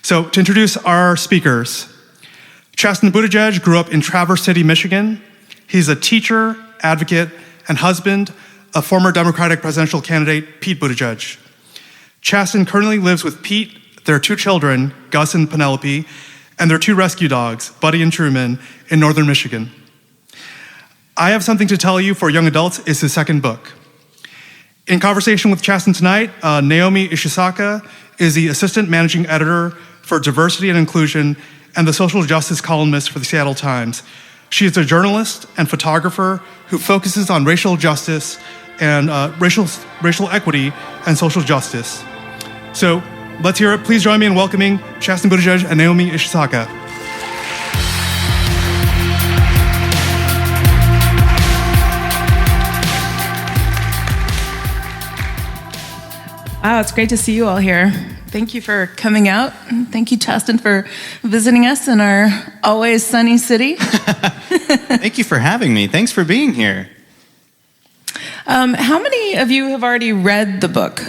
So to introduce our speakers, Chasten grew up in Traverse City, Michigan. He's a teacher, advocate, and husband of former Democratic presidential candidate Pete Buttigieg. Chasten currently lives with Pete, their 2 children, Gus and Penelope, and their 2 rescue dogs, Buddy and Truman, in northern Michigan. I Have Something to Tell You for Young Adults is his 2nd book. In conversation with Chasten tonight, Naomi Ishisaka is the assistant managing editor for diversity and inclusion and the social justice columnist for the Seattle Times. She is a journalist and photographer who focuses on racial justice and racial equity and social justice. So let's hear it. Please join me in welcoming Chasten Buttigieg and Naomi Ishisaka. Wow, it's great to see you all here. Thank you for coming out. Thank you, Chasten, for visiting us in our always sunny city. Thank you for having me. Thanks for being here. How many of you have already read the book?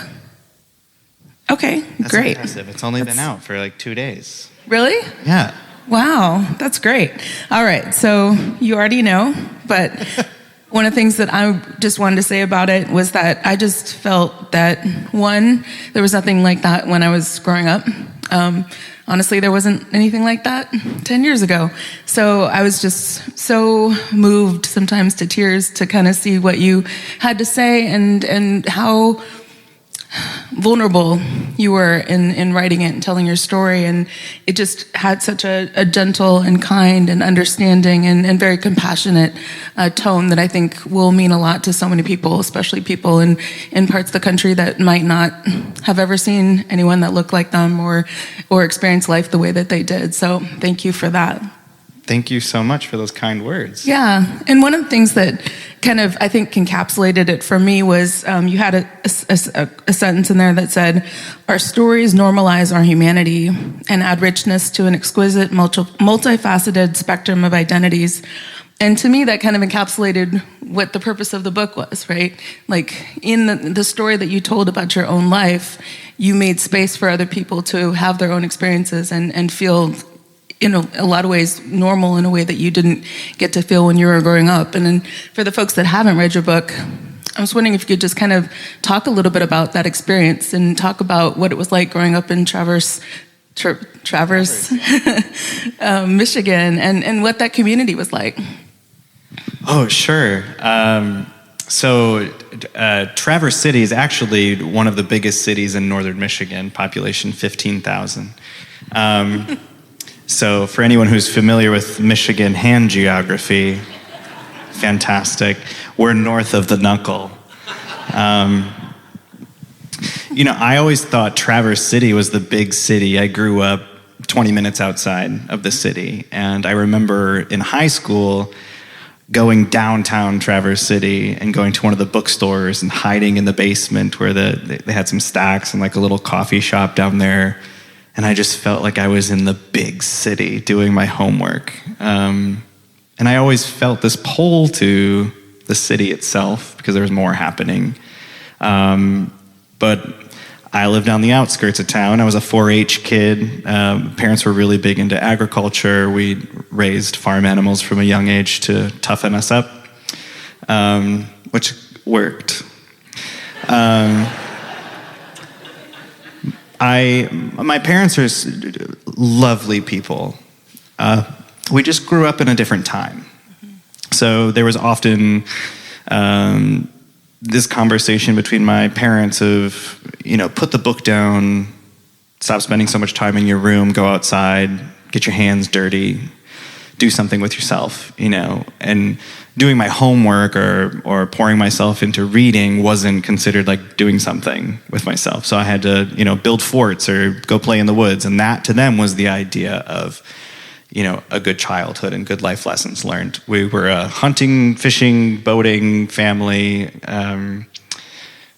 Okay, That's great. Impressive. It's only been out for like 2 days. Really? Yeah. Wow, that's great. All right, so you already know, but one of the things that I just wanted to say about it was that I just felt that, one, there was nothing like that when I was growing up. Honestly, there wasn't anything like that 10 years ago. So I was just so moved sometimes to tears to kind of see what you had to say and how vulnerable you were in writing it and telling your story. And it just had such a gentle and kind and understanding and very compassionate tone that I think will mean a lot to so many people, especially people in parts of the country that might not have ever seen anyone that looked like them or experienced life the way that they did. So thank you for that. Thank you so much for those kind words. Yeah, and one of the things that kind of, I think, encapsulated it for me was you had a sentence in there that said, "Our stories normalize our humanity and add richness to an exquisite, multifaceted spectrum of identities." And to me, that kind of encapsulated what the purpose of the book was, right? Like, in the story that you told about your own life, you made space for other people to have their own experiences and feel, in a lot of ways, normal in a way that you didn't get to feel when you were growing up. And then for the folks that haven't read your book, I was wondering if you could just kind of talk a little bit about that experience and talk about what it was like growing up in Traverse, Michigan, and what that community was like. Oh, sure. So Traverse City is actually one of the biggest cities in northern Michigan, population 15,000. So for anyone who's familiar with Michigan hand geography, fantastic. We're north of the knuckle. I always thought Traverse City was the big city. I grew up 20 minutes outside of the city. And I remember in high school going downtown Traverse City and going to one of the bookstores and hiding in the basement where they had some stacks and like a little coffee shop down there. And I just felt like I was in the big city doing my homework. And I always felt this pull to the city itself because there was more happening. But I lived on the outskirts of town. I was a 4-H kid. Parents were really big into agriculture. We raised farm animals from a young age to toughen us up, which worked. My parents are lovely people. We just grew up in a different time. So there was often this conversation between my parents of, put the book down, stop spending so much time in your room, go outside, get your hands dirty, do something with yourself, and doing my homework or pouring myself into reading wasn't considered like doing something with myself. So I had to, build forts or go play in the woods. And that to them was the idea of, a good childhood and good life lessons learned. We were a hunting, fishing, boating family.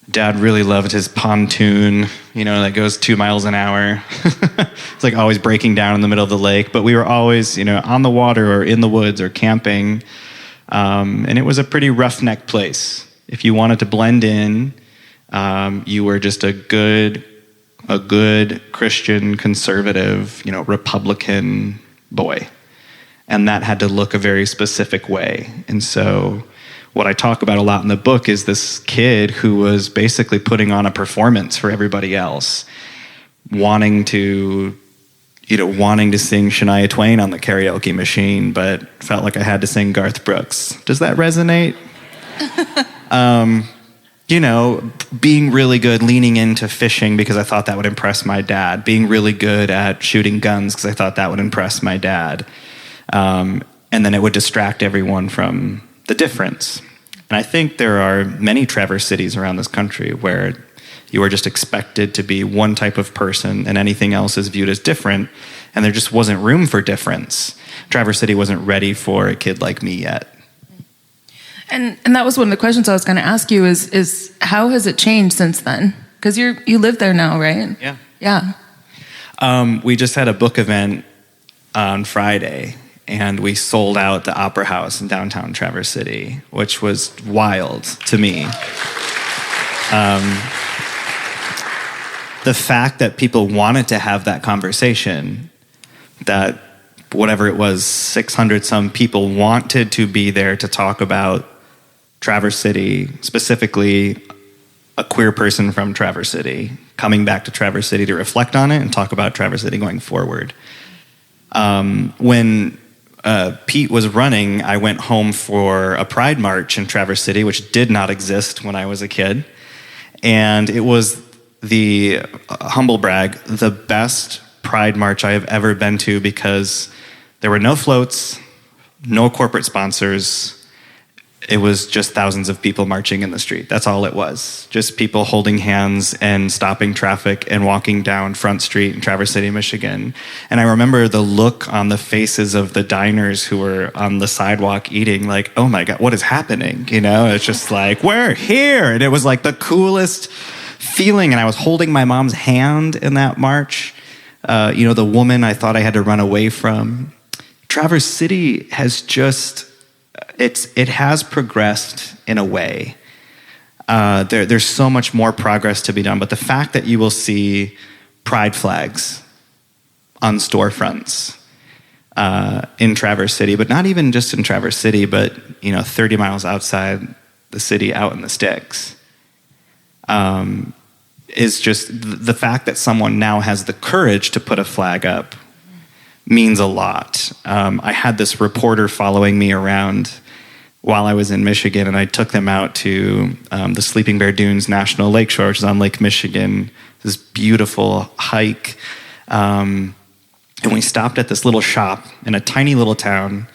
Dad really loved his pontoon, that goes 2 miles an hour. It's like always breaking down in the middle of the lake. But we were always, on the water or in the woods or camping. And it was a pretty roughneck place. If you wanted to blend in, you were just a good, a good Christian, conservative, Republican boy. And that had to look a very specific way. And so what I talk about a lot in the book is this kid who was basically putting on a performance for everybody else, wanting to sing Shania Twain on the karaoke machine, but felt like I had to sing Garth Brooks. Does that resonate? Being really good, leaning into fishing because I thought that would impress my dad, being really good at shooting guns because I thought that would impress my dad. And then it would distract everyone from the difference. And I think there are many Traverse cities around this country where you are just expected to be one type of person and anything else is viewed as different, and there just wasn't room for difference. Traverse City wasn't ready for a kid like me yet. And that was one of the questions I was going to ask you is how has it changed since then? Because you live there now, right? Yeah. Yeah. We just had a book event on Friday, and we sold out the Opera House in downtown Traverse City, which was wild to me. The fact that people wanted to have that conversation, that whatever it was, 600 some people wanted to be there to talk about Traverse City, specifically a queer person from Traverse City, coming back to Traverse City to reflect on it and talk about Traverse City going forward. When Pete was running, I went home for a Pride March in Traverse City, which did not exist when I was a kid. And it was the humble brag, the best Pride March I have ever been to, because there were no floats, no corporate sponsors. It was just thousands of people marching in the street. That's all it was. Just people holding hands and stopping traffic and walking down Front Street in Traverse City, Michigan. And I remember the look on the faces of the diners who were on the sidewalk eating, like, oh my God, what is happening? It's just like, we're here. And it was like the coolest feeling. And I was holding my mom's hand in that march. The woman I thought I had to run away from. Traverse City has just, it has progressed in a way. There's so much more progress to be done, but the fact that you will see pride flags on storefronts in Traverse City, but not even just in Traverse City, but 30 miles outside the city, out in the sticks, is just the fact that someone now has the courage to put a flag up means a lot. I had this reporter following me around while I was in Michigan, and I took them out to the Sleeping Bear Dunes National Lakeshore, which is on Lake Michigan, this beautiful hike. And we stopped at this little shop in a tiny little town,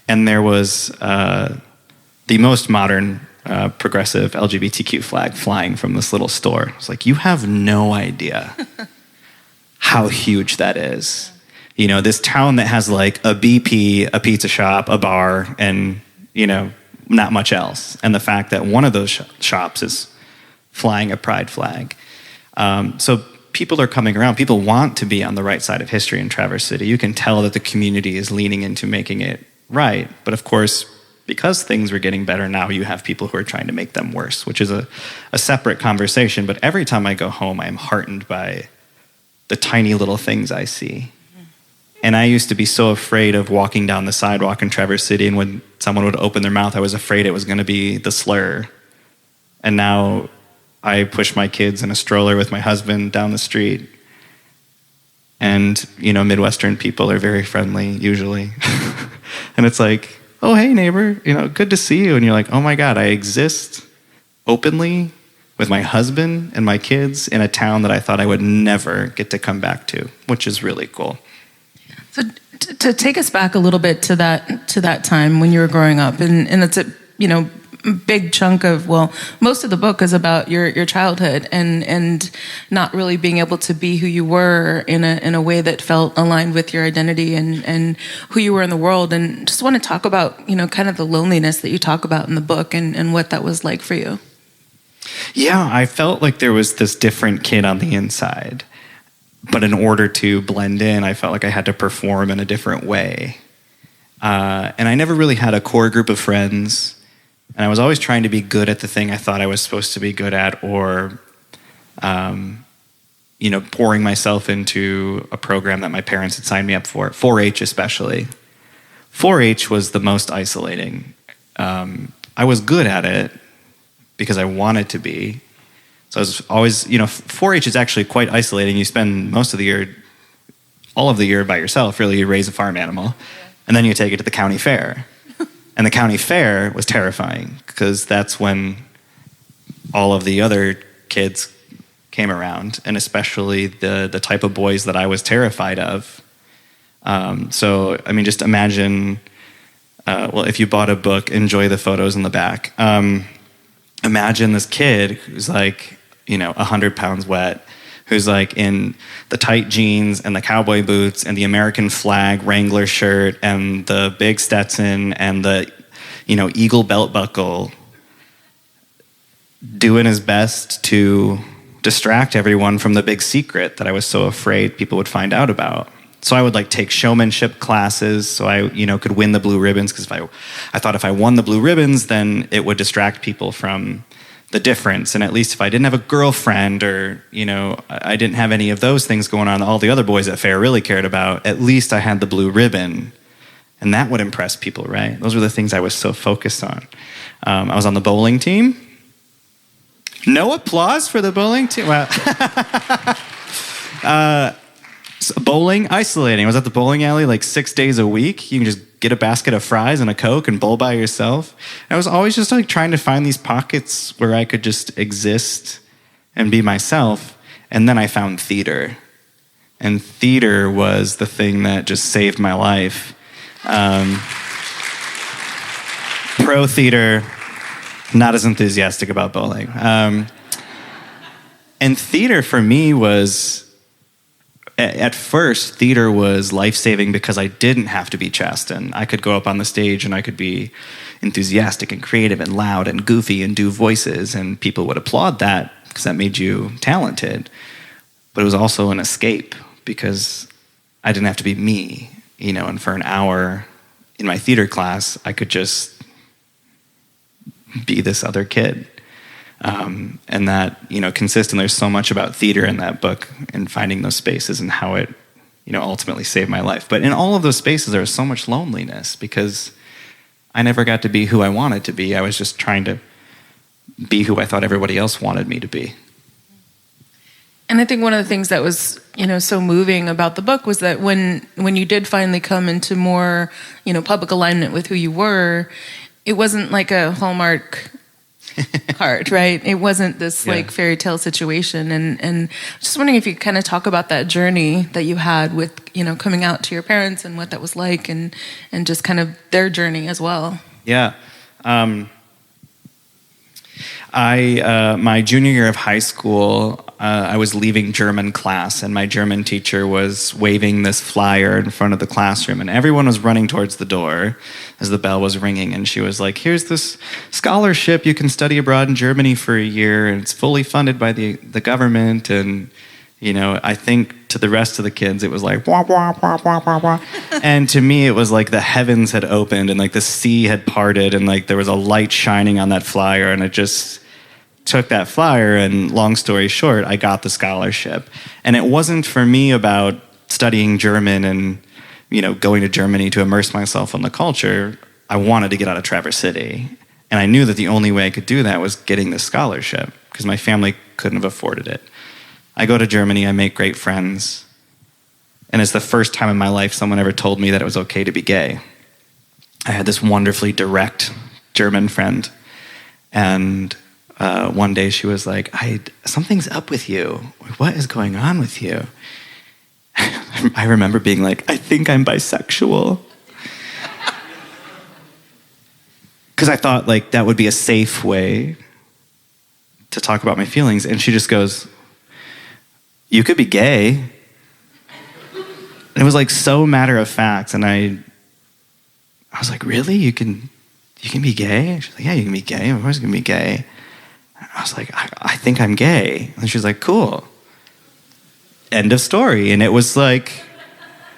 and there was the most modern progressive LGBTQ flag flying from this little store. It's like, you have no idea how huge that is. This town that has like a BP, a pizza shop, a bar, and, not much else. And the fact that one of those shops is flying a pride flag. So people are coming around. People want to be on the right side of history in Traverse City. You can tell that the community is leaning into making it right. But of course, because things were getting better, now you have people who are trying to make them worse, which is a separate conversation. But every time I go home, I am heartened by the tiny little things I see. And I used to be so afraid of walking down the sidewalk in Traverse City, and when someone would open their mouth, I was afraid it was going to be the slur. And now I push my kids in a stroller with my husband down the street. And, Midwestern people are very friendly, usually. And it's like, oh, hey, neighbor, good to see you. And you're like, oh my God, I exist openly with my husband and my kids in a town that I thought I would never get to come back to, which is really cool. So to take us back a little bit to that time when you were growing up, and it's a big chunk of, most of the book is about your childhood and not really being able to be who you were in a way that felt aligned with your identity and who you were in the world. And just want to talk about kind of the loneliness that you talk about in the book and what that was like for you. Yeah, I felt like there was this different kid on the inside. But in order to blend in, I felt like I had to perform in a different way. And I never really had a core group of friends. And I was always trying to be good at the thing I thought I was supposed to be good at, or pouring myself into a program that my parents had signed me up for, 4-H especially. 4-H was the most isolating. I was good at it because I wanted to be. So I was always, 4-H is actually quite isolating. You spend most of the year, all of the year by yourself, really. You raise a farm animal, and then you take it to the county fair. And the county fair was terrifying because that's when all of the other kids came around, and especially the type of boys that I was terrified of. So, just imagine, if you bought a book, enjoy the photos in the back. Imagine this kid who's like, 100 pounds wet, who's like in the tight jeans and the cowboy boots and the American flag Wrangler shirt and the big Stetson and the, eagle belt buckle, doing his best to distract everyone from the big secret that I was so afraid people would find out about. So I would take showmanship classes so I, could win the blue ribbons, because I thought if I won the blue ribbons, then it would distract people from the difference. And at least if I didn't have a girlfriend or, I didn't have any of those things going on all the other boys at fair really cared about, at least I had the blue ribbon. And that would impress people, right? Those were the things I was so focused on. I was on the bowling team. No applause for the bowling team. Well, bowling, isolating. I was at the bowling alley 6 days a week. You can just get a basket of fries and a Coke and bowl by yourself. And I was always just trying to find these pockets where I could just exist and be myself. And then I found theater. And theater was the thing that just saved my life. Pro theater, not as enthusiastic about bowling. And theater for me was, at first, theater was life-saving because I didn't have to be Chasten. I could go up on the stage and I could be enthusiastic and creative and loud and goofy and do voices, and people would applaud that because that made you talented. But it was also an escape because I didn't have to be me, and for an hour in my theater class, I could just be this other kid. And that, consistent, there's so much about theater in that book and finding those spaces and how it, ultimately saved my life. But in all of those spaces, there was so much loneliness because I never got to be who I wanted to be. I was just trying to be who I thought everybody else wanted me to be. And I think one of the things that was, so moving about the book was that when you did finally come into more, public alignment with who you were, it wasn't like a Hallmark card, right? It wasn't this fairy tale situation. And just wondering if you could kind of talk about that journey that you had with, coming out to your parents and what that was like, and just kind of their journey as well. Yeah. My junior year of high school, I was leaving German class, and my German teacher was waving this flyer in front of the classroom, and everyone was running towards the door as the bell was ringing, and she was like, here's this scholarship, you can study abroad in Germany for a year, and it's fully funded by the government. And I think to the rest of the kids it was like wah, wah, wah, wah, wah, wah. And to me it was like the heavens had opened and the sea had parted, and there was a light shining on that flyer, and it just took that flyer, and long story short, I got the scholarship. And it wasn't for me about studying German and, going to Germany to immerse myself in the culture. I wanted to get out of Traverse City. And I knew that the only way I could do that was getting this scholarship because my family couldn't have afforded it. I go to Germany, I make great friends. And it's the first time in my life someone ever told me that it was okay to be gay. I had this wonderfully direct German friend, and one day she was like, something's up with you. What is going on with you? I remember being like, I think I'm bisexual. Because I thought that would be a safe way to talk about my feelings. And she just goes, you could be gay. And it was so matter of fact. And I was like, really? You can be gay? She's like, yeah, you can be gay. Of course you can be gay. I was like, I think I'm gay. And she was like, cool. End of story. And it was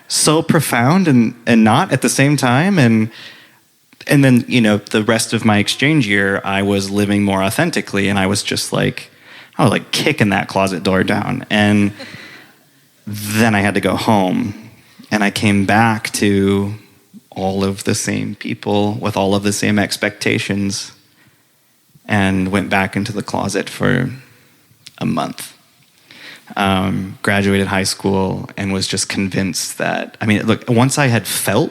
so profound and not at the same time. And then, the rest of my exchange year, I was living more authentically. And I was just I I was like kicking that closet door down. And then I had to go home. And I came back to all of the same people with all of the same expectations and went back into the closet for a month. Graduated high school and was just convinced that, look, once I had felt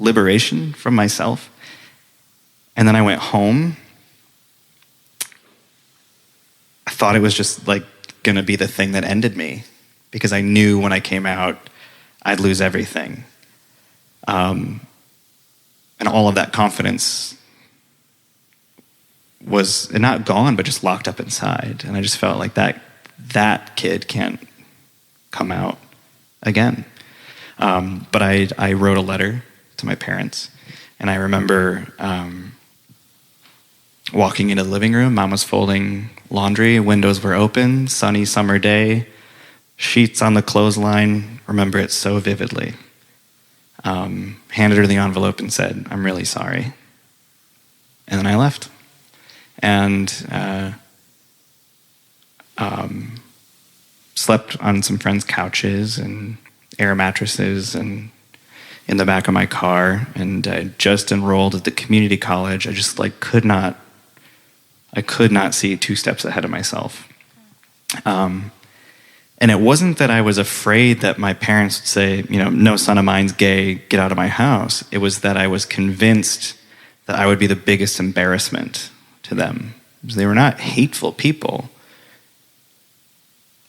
liberation from myself, and then I went home, I thought it was just like gonna be the thing that ended me, because I knew when I came out, I'd lose everything. And all of that confidence was not gone, but just locked up inside. And I just felt like that kid can't come out again. But I wrote a letter to my parents, and I remember walking into the living room. Mom was folding laundry, windows were open, sunny summer day, sheets on the clothesline, remember it so vividly. Handed her the envelope and said, "I'm really sorry." And then I left. And slept on some friends' couches and air mattresses and in the back of my car, and I just enrolled at the community college. I just could not see 2 steps ahead of myself. And it wasn't that I was afraid that my parents would say, "No son of mine's gay, get out of my house." It was that I was convinced that I would be the biggest embarrassment to them. They were not hateful people.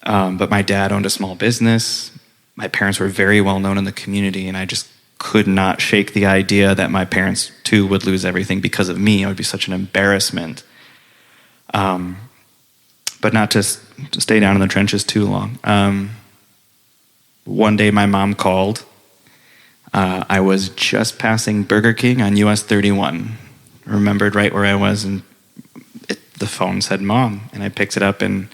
But my dad owned a small business. My parents were very well known in the community, and I just could not shake the idea that my parents too would lose everything because of me. It would be such an embarrassment. But not to stay down in the trenches too long. One day my mom called. I was just passing Burger King on US 31. Remembered right where I was, and the phone said "Mom," and I picked it up, and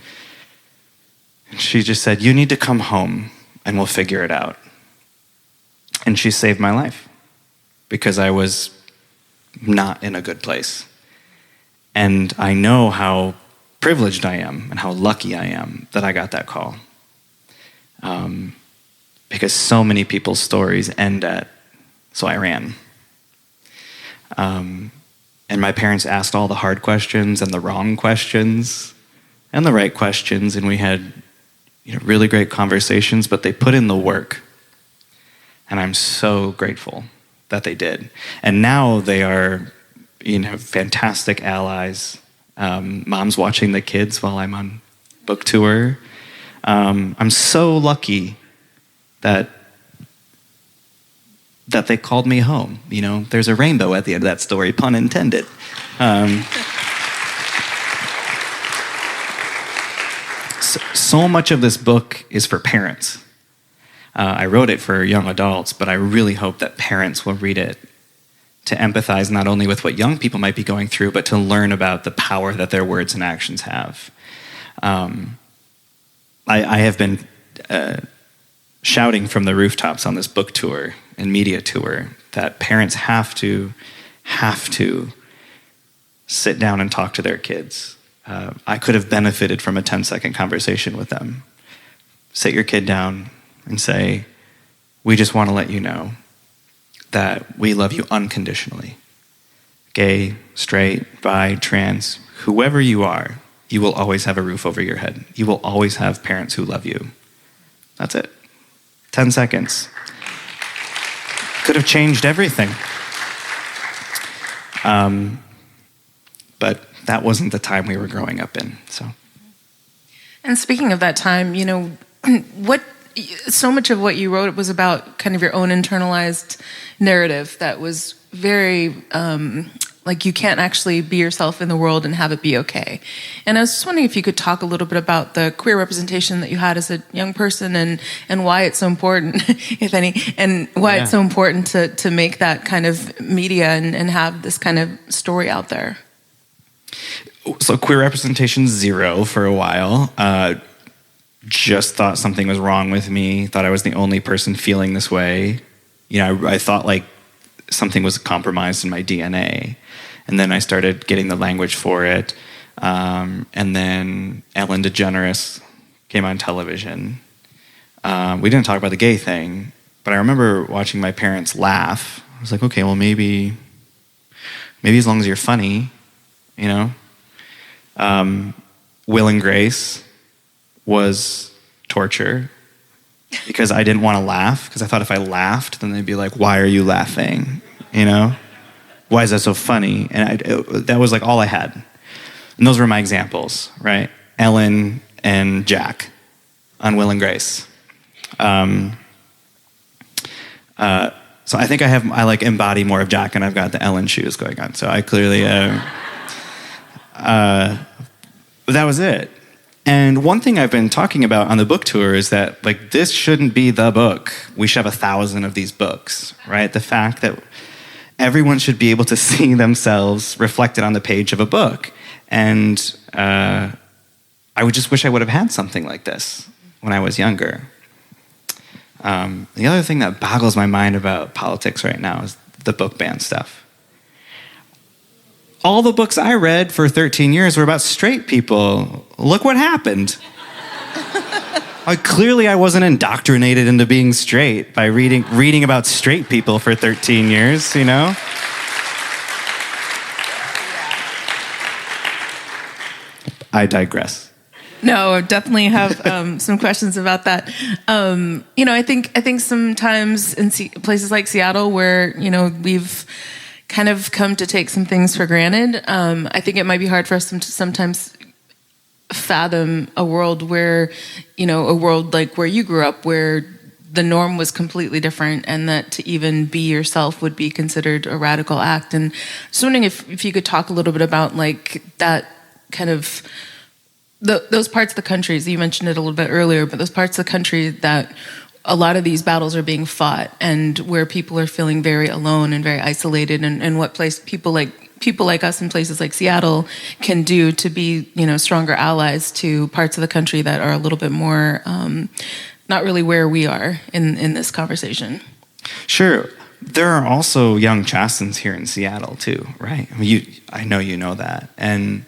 she just said, "You need to come home and we'll figure it out." And she saved my life, because I was not in a good place. And I know how privileged I am and how lucky I am that I got that call. Because so many people's stories end at, "So I ran." And my parents asked all the hard questions and the wrong questions and the right questions, and we had really great conversations, but they put in the work. And I'm so grateful that they did. And now they are, fantastic allies. Mom's watching the kids while I'm on book tour. I'm so lucky that they called me home. There's a rainbow at the end of that story, pun intended. So much of this book is for parents. I wrote it for young adults, but I really hope that parents will read it to empathize not only with what young people might be going through, but to learn about the power that their words and actions have. I have been shouting from the rooftops on this book tour and media tour that parents have to sit down and talk to their kids. I could have benefited from a 10-second conversation with them. Sit your kid down and say, "We just want to let you know that we love you unconditionally. Gay, straight, bi, trans, whoever you are, you will always have a roof over your head. You will always have parents who love you." That's it. 10 seconds. Could have changed everything. But that wasn't the time we were growing up in. And speaking of that time, so much of what you wrote was about kind of your own internalized narrative that was very like you can't actually be yourself in the world and have it be okay. And I was just wondering if you could talk a little bit about the queer representation that you had as a young person and why it's so important, if any, and why it's so important to make that kind of media and have this kind of story out there. So queer representation, 0 for a while. Just thought something was wrong with me, thought I was the only person feeling this way. I thought like something was compromised in my DNA. And then I started getting the language for it. And then Ellen DeGeneres came on television. We didn't talk about the gay thing, but I remember watching my parents laugh. I was like, okay, well, maybe as long as you're funny, you know? Will and Grace was torture because I didn't want to laugh, because I thought if I laughed, then they'd be like, why are you laughing? You know? Why is that so funny? And that was like all I had. And those were my examples, right? Ellen and Jack on Will and Grace. So I think I like embody more of Jack, and I've got the Ellen shoes going on. So I clearly, that was it. And one thing I've been talking about on the book tour is that like this shouldn't be the book. We should have 1,000 of these books, right? The fact that everyone should be able to see themselves reflected on the page of a book. And I would just wish I would have had something like this when I was younger. The other thing that boggles my mind about politics right now is the book ban stuff. All the books I read for 13 years were about straight people. Look what happened. Clearly I wasn't indoctrinated into being straight by reading about straight people for 13 years, you know? I digress. No, I definitely have some questions about that. I think sometimes in places like Seattle, where we've kind of come to take some things for granted, I think it might be hard for us to sometimes fathom a world where, a world like where you grew up, where the norm was completely different, and that to even be yourself would be considered a radical act. And just wondering if you could talk a little bit about like that kind of those parts of the country. You mentioned it a little bit earlier, but those parts of the country that a lot of these battles are being fought, and where people are feeling very alone and very isolated, and what people like us in places like Seattle can do to be, stronger allies to parts of the country that are a little bit more not really where we are in this conversation. Sure. There are also young Chastens here in Seattle too, right? I know you know that. And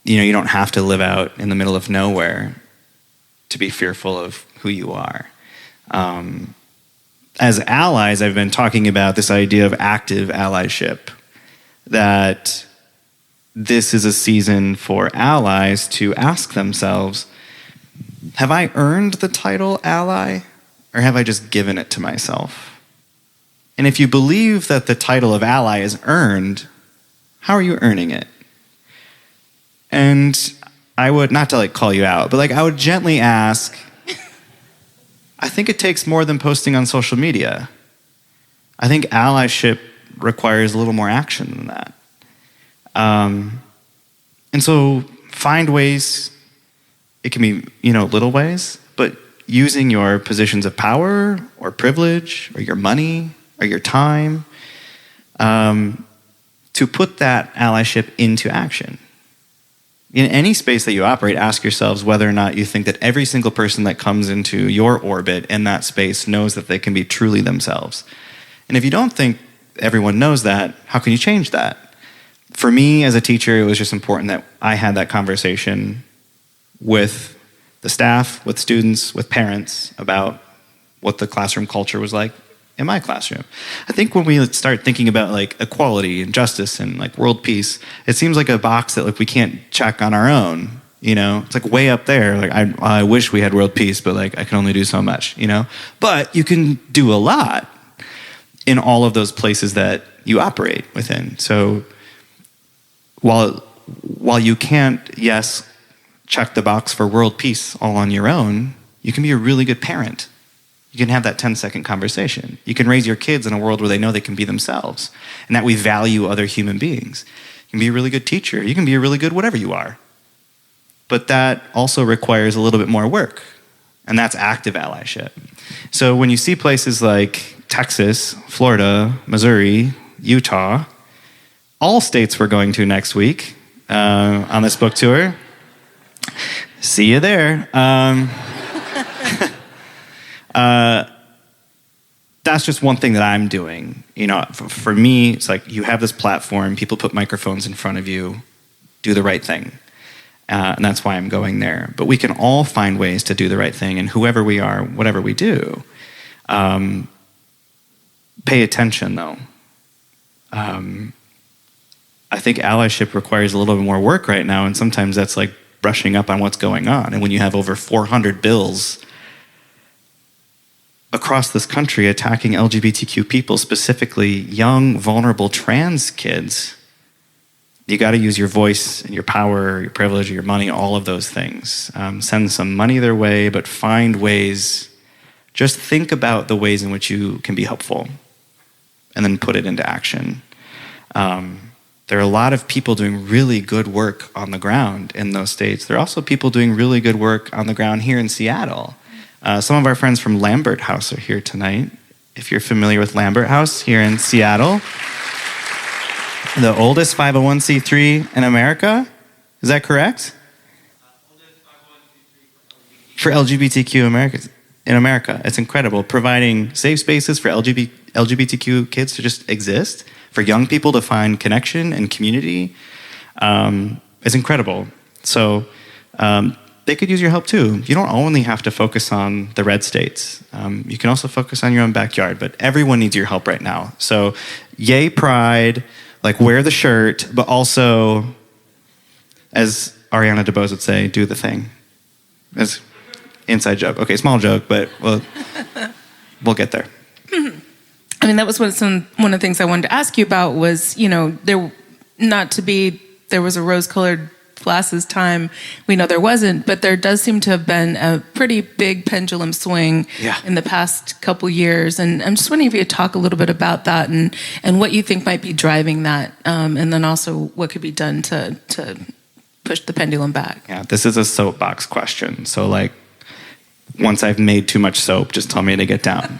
you don't have to live out in the middle of nowhere to be fearful of who you are. As allies, I've been talking about this idea of active allyship, that this is a season for allies to ask themselves, have I earned the title ally, or have I just given it to myself? And if you believe that the title of ally is earned, how are you earning it? And I would, not to like call you out, but like I would gently ask, I think it takes more than posting on social media. I think allyship requires a little more action than that. And so find ways, it can be, little ways, but using your positions of power or privilege or your money or your time to put that allyship into action. In any space that you operate, ask yourselves whether or not you think that every single person that comes into your orbit in that space knows that they can be truly themselves. And if you don't think everyone knows that, how can you change that? For me as a teacher, it was just important that I had that conversation with the staff, with students, with parents about what the classroom culture was like in my classroom. I think when we start thinking about like equality and justice and like world peace, it seems like a box that like we can't check on our own. It's like way up there. Like I wish we had world peace, but like I can only do so much. But you can do a lot in all of those places that you operate within. So while you can't, yes, check the box for world peace all on your own, you can be a really good parent. You can have that 10-second conversation. You can raise your kids in a world where they know they can be themselves and that we value other human beings. You can be a really good teacher. You can be a really good whatever you are. But that also requires a little bit more work, and that's active allyship. So when you see places like Texas, Florida, Missouri, Utah, all states we're going to next week on this book tour. See you there. That's just one thing that I'm doing. For me, it's like you have this platform, people put microphones in front of you, do the right thing. And that's why I'm going there. But we can all find ways to do the right thing, and whoever we are, whatever we do. Pay attention, though. I think allyship requires a little bit more work right now, and sometimes that's like brushing up on what's going on. And when you have over 400 bills across this country attacking LGBTQ people, specifically young, vulnerable trans kids, you got to use your voice and your power, your privilege, your money, all of those things. Send some money their way, but find ways. Just think about the ways in which you can be helpful and then put it into action. There are a lot of people doing really good work on the ground in those states. There are also people doing really good work on the ground here in Seattle. Some of our friends from Lambert House are here tonight. If you're familiar with Lambert House here in Seattle, the oldest 501c3 in America. Is that correct? For LGBTQ Americans in America. It's incredible. Providing safe spaces for LGBTQ kids to just exist, for young people to find connection and community. It's incredible. So they could use your help too. You don't only have to focus on the red states. You can also focus on your own backyard, but everyone needs your help right now. So yay pride, like wear the shirt, but also, as Ariana DeBose would say, do the thing. As inside joke. Okay, small joke, but we'll get there. I mean, that was one of the things I wanted to ask you about was, there was a rose-colored glasses time. We know there wasn't, but there does seem to have been a pretty big pendulum swing in the past couple years. And I'm just wondering if you could talk a little bit about that and what you think might be driving that, and then also what could be done to push the pendulum back. Yeah, this is a soapbox question. So like, once I've made too much soap, just tell me to get down.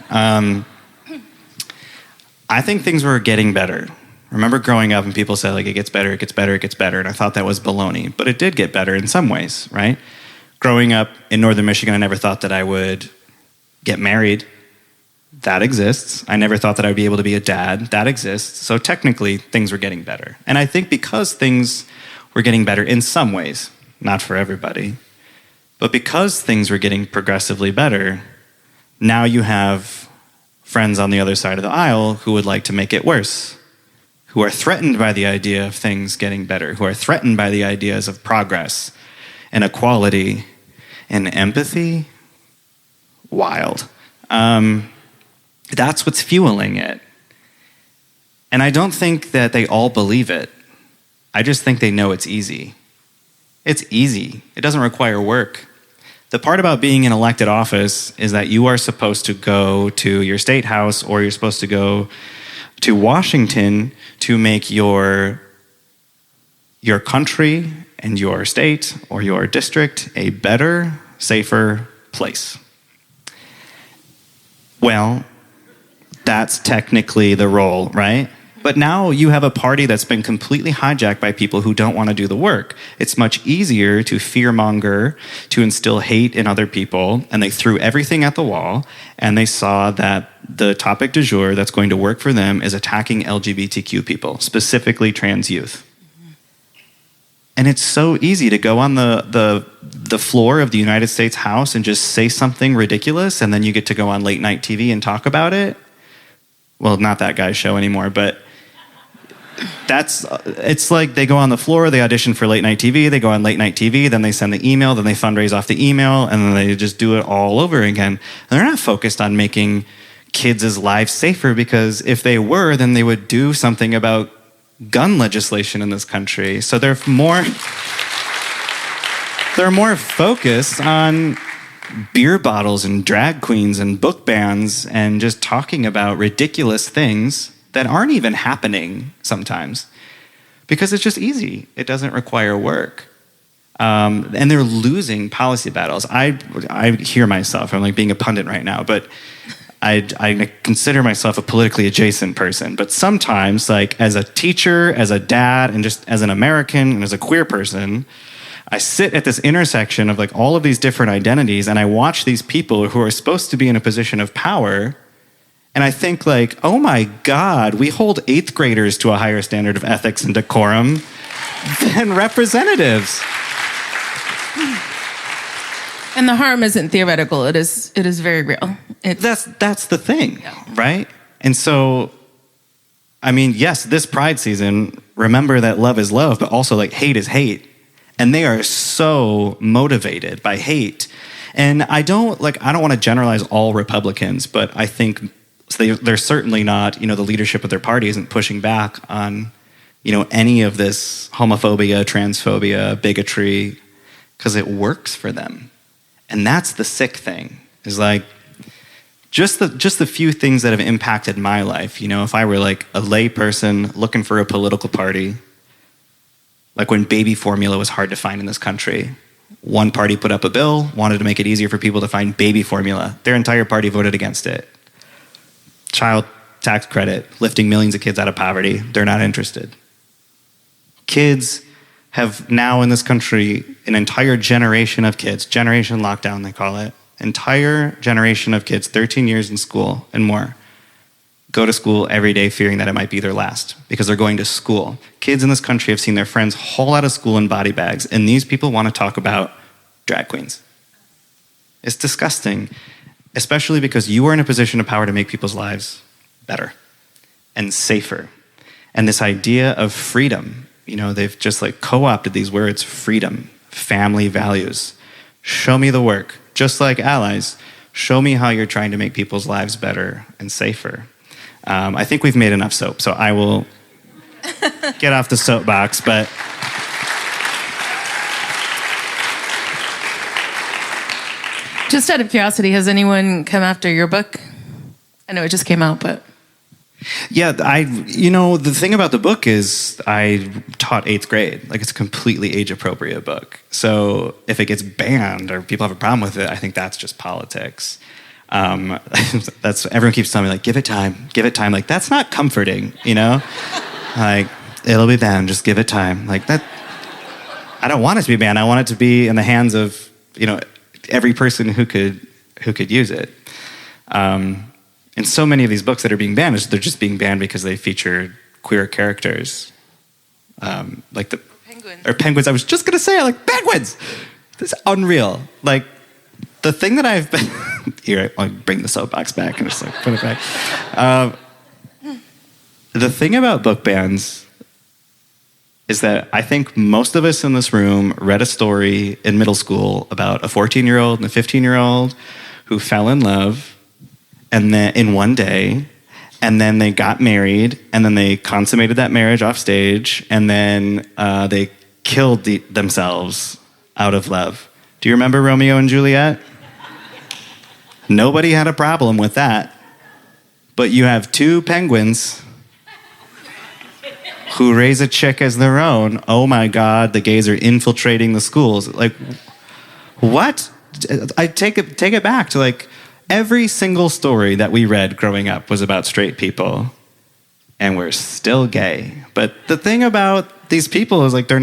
I think things were getting better. Remember growing up and people said, like, it gets better, it gets better, it gets better. And I thought that was baloney. But it did get better in some ways, right? Growing up in northern Michigan, I never thought that I would get married. That exists. I never thought that I would be able to be a dad. That exists. So technically, things were getting better. And I think because things were getting better in some ways, not for everybody, but because things were getting progressively better, now you have friends on the other side of the aisle who would like to make it worse, who are threatened by the idea of things getting better, who are threatened by the ideas of progress and equality and empathy. Wild. That's what's fueling it. And I don't think that they all believe it. I just think they know it's easy. It's easy. It doesn't require work. The part about being in elected office is that you are supposed to go to your state house or you're supposed to go to Washington to make your country and your state or your district a better, safer place. Well, that's technically the role, right? But now you have a party that's been completely hijacked by people who don't want to do the work. It's much easier to fearmonger, to instill hate in other people, and they threw everything at the wall, and they saw that the topic du jour that's going to work for them is attacking LGBTQ people, specifically trans youth. And it's so easy to go on the floor of the United States House and just say something ridiculous, and then you get to go on late night TV and talk about it. Well, not that guy's show anymore, but it's like they go on the floor, they audition for late night TV, they go on late night TV, then they send the email, then they fundraise off the email, and then they just do it all over again. And they're not focused on making kids' lives safer, because if they were, then they would do something about gun legislation in this country. So they're more focused on beer bottles and drag queens and book bans and just talking about ridiculous things that aren't even happening sometimes, because it's just easy. It doesn't require work. And they're losing policy battles. I hear myself, I'm like being a pundit right now, but I consider myself a politically adjacent person. But sometimes, like as a teacher, as a dad, and just as an American and as a queer person, I sit at this intersection of like all of these different identities, and I watch these people who are supposed to be in a position of power, and I think like, oh my God, we hold 8th graders to a higher standard of ethics and decorum than representatives. And the harm isn't theoretical. It is very real. That's the thing, right? And so, I mean, yes, this Pride season, remember that love is love, but also like hate is hate. And they are so motivated by hate. And I don't want to generalize all Republicans, but I think they're certainly not, the leadership of their party isn't pushing back on, any of this homophobia, transphobia, bigotry, because it works for them. And that's the sick thing, is like, just the few things that have impacted my life. If I were like a lay person looking for a political party, like when baby formula was hard to find in this country, one party put up a bill, wanted to make it easier for people to find baby formula. Their entire party voted against it. Child tax credit, lifting millions of kids out of poverty, they're not interested. Kids have now in this country an entire generation of kids, generation lockdown they call it, entire generation of kids, 13 years in school and more, go to school every day fearing that it might be their last because they're going to school. Kids in this country have seen their friends haul out of school in body bags, and these people want to talk about drag queens. It's disgusting, especially because you are in a position of power to make people's lives better and safer. And this idea of freedom, they've just like co-opted these words, freedom, family values. Show me the work. Just like allies, show me how you're trying to make people's lives better and safer. I think we've made enough soap, so I will get off the soapbox, but just out of curiosity, has anyone come after your book? I know it just came out, but... Yeah, the thing about the book is I taught 8th grade. Like, it's a completely age-appropriate book. So if it gets banned or people have a problem with it, I think that's just politics. Everyone keeps telling me, like, give it time. Like, that's not comforting, Like, it'll be banned, just give it time. Like, that, I don't want it to be banned. I want it to be in the hands of, every person who could use it. And so many of these books that are being banned, they're just being banned because they feature queer characters. Like the penguins. Or penguins. I was just going to say, like, penguins! It's unreal. Like, the thing that I've been... Here, I'll bring the soapbox back and just, like, put it back. The thing about book bans is that I think most of us in this room read a story in middle school about a 14-year-old and a 15-year-old who fell in love and then in one day, and then they got married, and then they consummated that marriage off stage, and then they killed themselves out of love. Do you remember Romeo and Juliet? Nobody had a problem with that. But you have two penguins who raise a chick as their own. Oh my God, the gays are infiltrating the schools. Like, what? I take it back to, like, every single story that we read growing up was about straight people, and we're still gay. But the thing about these people is, like, they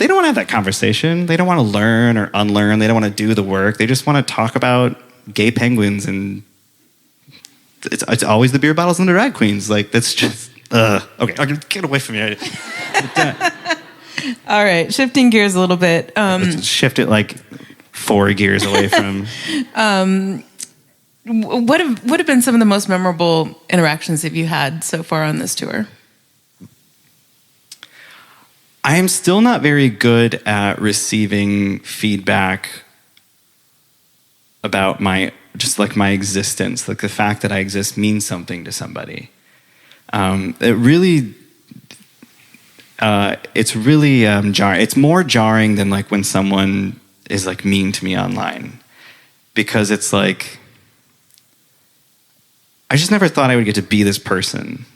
don't want to have that conversation. They don't want to learn or unlearn. They don't want to do the work. They just want to talk about gay penguins, and it's always the beer bottles and the drag queens. Like, that's just, okay, get away from me. All right, shifting gears a little bit. Let's shift it like 4 gears away from... What have been some of the most memorable interactions that you had so far on this tour? I am still not very good at receiving feedback about my existence. Like, the fact that I exist means something to somebody. It's really jarring. It's more jarring than, like, when someone is, like, mean to me online, because it's like, I just never thought I would get to be this person,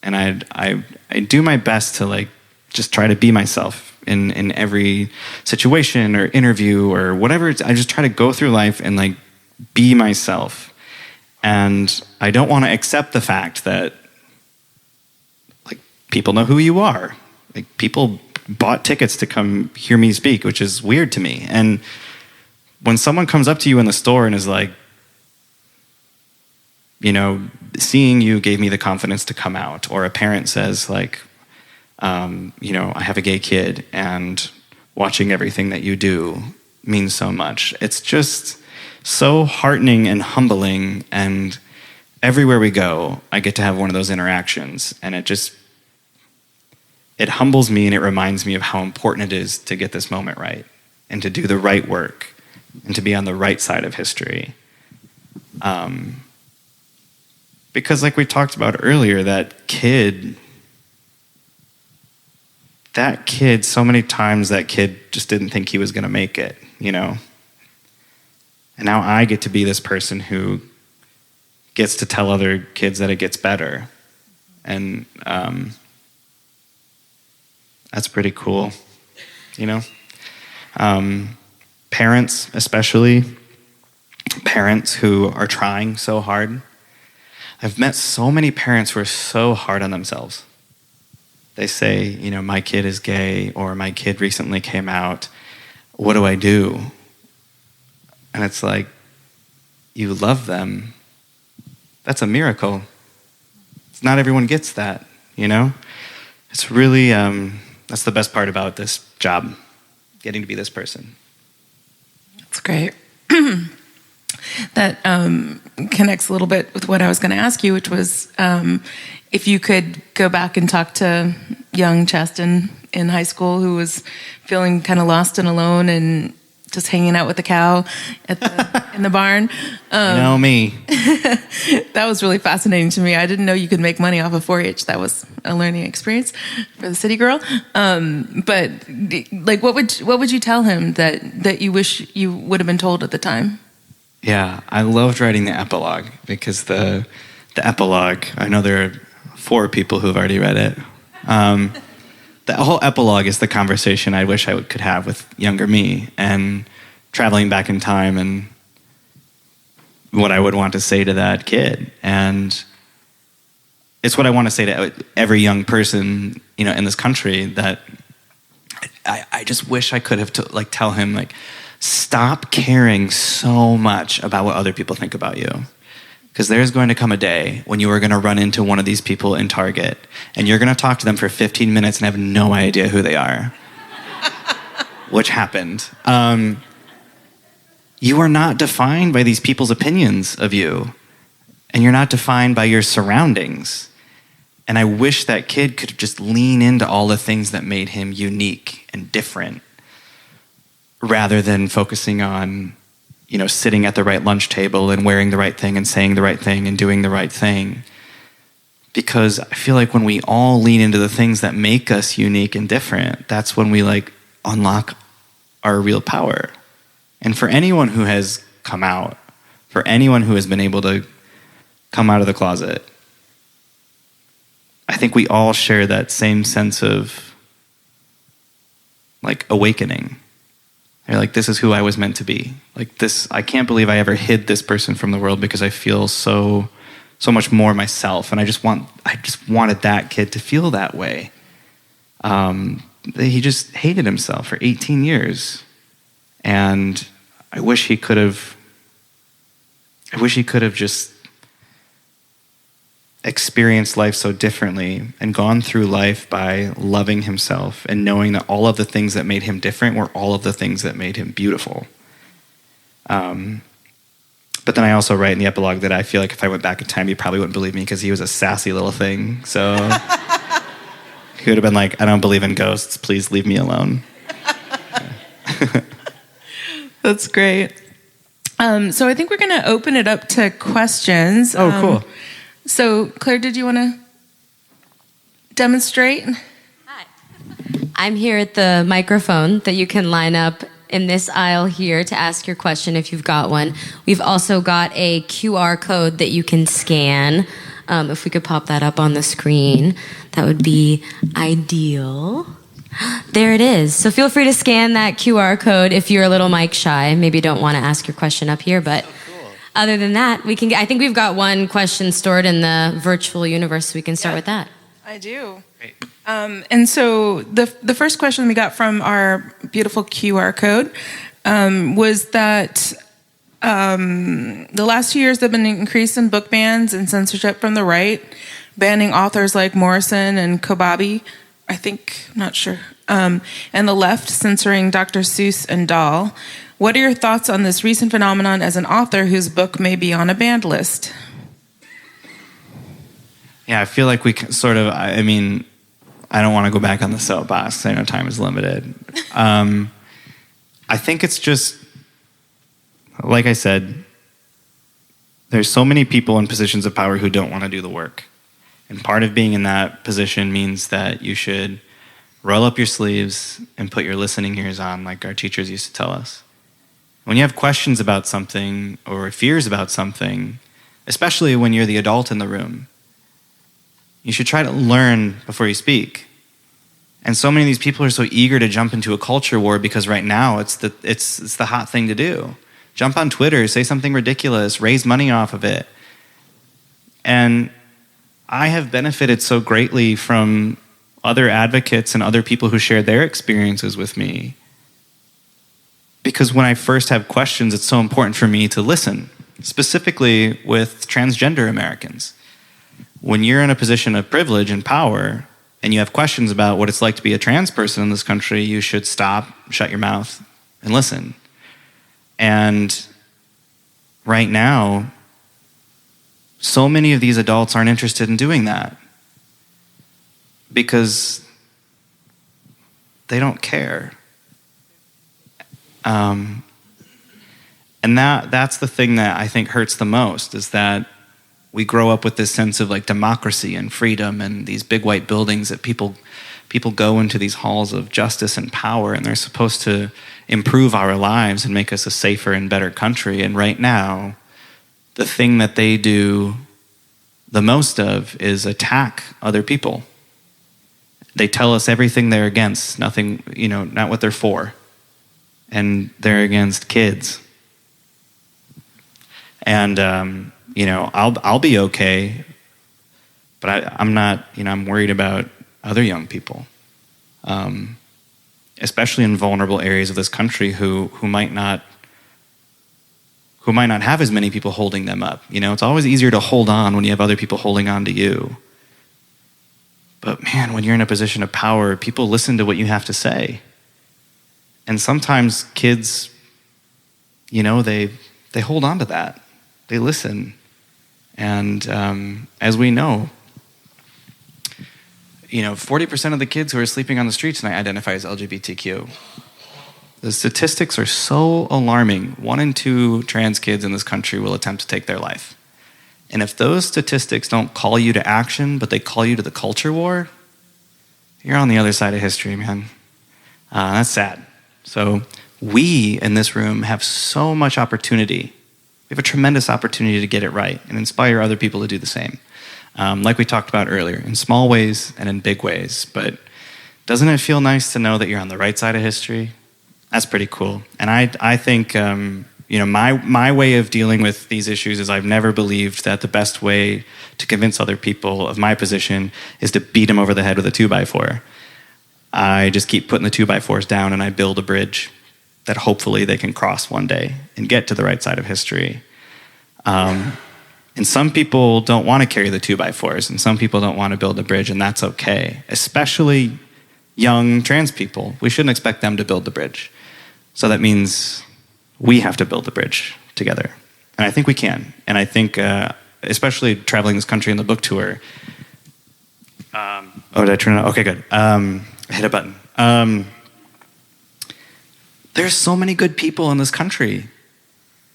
and I do my best to, like, just try to be myself in every situation or interview or whatever. I just try to go through life and, like, be myself, and I don't want to accept the fact that, like, people know who you are. Like, people bought tickets to come hear me speak, which is weird to me. And when someone comes up to you in the store and is like, seeing you gave me the confidence to come out, or a parent says, like, I have a gay kid, and watching everything that you do means so much. It's just so heartening and humbling, and everywhere we go, I get to have one of those interactions, and it humbles me, and it reminds me of how important it is to get this moment right, and to do the right work, and to be on the right side of history. Because like we talked about earlier, that kid, so many times that kid just didn't think he was going to make it, And now I get to be this person who gets to tell other kids that it gets better. And that's pretty cool, Parents, especially parents who are trying so hard. I've met so many parents who are so hard on themselves. They say, my kid is gay, or my kid recently came out. What do I do? And it's like, you love them. That's a miracle. Not everyone gets that, It's really, that's the best part about this job, getting to be this person. That's great. That connects a little bit with what I was going to ask you, which was if you could go back and talk to young Chasten in high school who was feeling kind of lost and alone and just hanging out with the cow in the barn. Me. That was really fascinating to me. I didn't know you could make money off of 4-H. That was a learning experience for the city girl. But like, what would you tell him that you wish you would have been told at the time? Yeah, I loved writing the epilogue, because the epilogue, I know there are 4 people who've already read it. The whole epilogue is the conversation I wish I could have with younger me, and traveling back in time, and what I would want to say to that kid. And it's what I want to say to every young person, in this country, that I just wish I could have tell him, stop caring so much about what other people think about you. Because there's going to come a day when you are going to run into one of these people in Target, and you're going to talk to them for 15 minutes and have no idea who they are. Which happened. You are not defined by these people's opinions of you, and you're not defined by your surroundings. And I wish that kid could just lean into all the things that made him unique and different, rather than focusing on, sitting at the right lunch table and wearing the right thing and saying the right thing and doing the right thing. Because I feel like when we all lean into the things that make us unique and different, that's when we unlock our real power. And for anyone who has come out, for anyone who has been able to come out of the closet, I think we all share that same sense of awakening. They're like, this is who I was meant to be. I can't believe I ever hid this person from the world, because I feel so much more myself. And I just wanted that kid to feel that way. He just hated himself for 18 years. And I wish he could have just experienced life so differently and gone through life by loving himself and knowing that all of the things that made him different were all of the things that made him beautiful. But then I also write in the epilogue that I feel like if I went back in time, you probably wouldn't believe me, because he was a sassy little thing. So he would have been like, I don't believe in ghosts. Please leave me alone. That's great. So I think we're going to open it up to questions. Oh, cool. So, Claire, did you want to demonstrate? Hi. I'm here at the microphone that you can line up in this aisle here to ask your question if you've got one. We've also got a QR code that you can scan. If we could pop that up on the screen, that would be ideal. There it is. So feel free to scan that QR code if you're a little mic shy. Maybe you don't want to ask your question up here, but... Other than that, I think we've got one question stored in the virtual universe, so we can start with that. I do. Great. And so the first question we got from our beautiful QR code was that the last 2 years there have been an increase in book bans and censorship from the right, banning authors like Morrison and Kobabe. I think, not sure. And the left censoring Dr. Seuss and Dahl. What are your thoughts on this recent phenomenon as an author whose book may be on a banned list? Yeah, I feel like we sort of, I mean, I don't want to go back on the soapbox. I know time is limited. I think it's just, like I said, there's so many people in positions of power who don't want to do the work. And part of being in that position means that you should roll up your sleeves and put your listening ears on, like our teachers used to tell us. When you have questions about something or fears about something, especially when you're the adult in the room, you should try to learn before you speak. And so many of these people are so eager to jump into a culture war because right now it's the hot thing to do. Jump on Twitter, say something ridiculous, raise money off of it. And I have benefited so greatly from other advocates and other people who share their experiences with me. Because when I first have questions, it's so important for me to listen, specifically with transgender Americans. When you're in a position of privilege and power, and you have questions about what it's like to be a trans person in this country, you should stop, shut your mouth, and listen. And right now, so many of these adults aren't interested in doing that because they don't care. And that's the thing that I think hurts the most, is that we grow up with this sense of like democracy and freedom and these big white buildings that people go into these halls of justice and power, and they're supposed to improve our lives and make us a safer and better country. And right now, the thing that they do the most of is attack other people. They tell us everything they're against, nothing, not what they're for. And they're against kids. And, I'll be okay, but I'm not, I'm worried about other young people, especially in vulnerable areas of this country who might not have as many people holding them up. It's always easier to hold on when you have other people holding on to you. But man, when you're in a position of power, people listen to what you have to say. And sometimes kids, they hold on to that. They listen. And as we know, 40% of the kids who are sleeping on the streets tonight identify as LGBTQ. The statistics are so alarming. 1 in 2 trans kids in this country will attempt to take their life. And if those statistics don't call you to action, but they call you to the culture war, you're on the other side of history, man. That's sad. So we in this room have so much opportunity. We have a tremendous opportunity to get it right and inspire other people to do the same. Like we talked about earlier, in small ways and in big ways. But doesn't it feel nice to know that you're on the right side of history? That's pretty cool. And I think, my way of dealing with these issues is I've never believed that the best way to convince other people of my position is to beat them over the head with a 2x4. I just keep putting the 2x4s down and I build a bridge that hopefully they can cross one day and get to the right side of history. And some people don't want to carry the 2x4s, and some people don't want to build a bridge, and that's okay. Especially young trans people. We shouldn't expect them to build the bridge. So that means we have to build the bridge together. And I think we can. And I think, especially traveling this country on the book tour. Did I turn it on? Okay, good. I hit a button. There's so many good people in this country.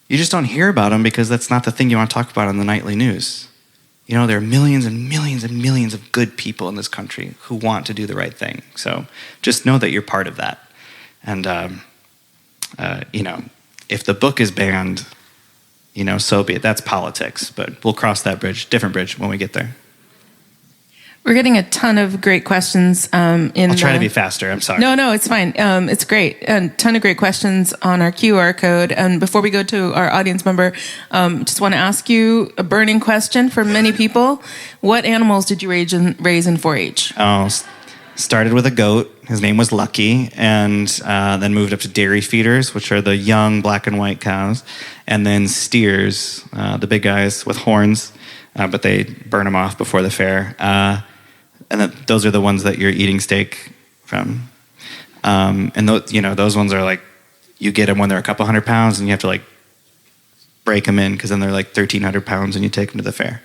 You just don't hear about them because that's not the thing you want to talk about on the nightly news. There are millions and millions and millions of good people in this country who want to do the right thing. So just know that you're part of that. And, if the book is banned, so be it. That's politics, but we'll cross that bridge, different bridge, when we get there. We're getting a ton of great questions. I'll try to be faster. I'm sorry. No, it's fine. It's great. A ton of great questions on our QR code. And before we go to our audience member, just want to ask you a burning question for many people. What animals did you raise in 4-H? Oh, started with a goat. His name was Lucky, and then moved up to dairy feeders, which are the young black and white cows, and then steers, the big guys with horns, but they burn them off before the fair. and those are the ones that you're eating steak from. And those ones are like, you get them when they're a couple hundred pounds, and you have to like break them in because then they're like 1,300 pounds, and you take them to the fair.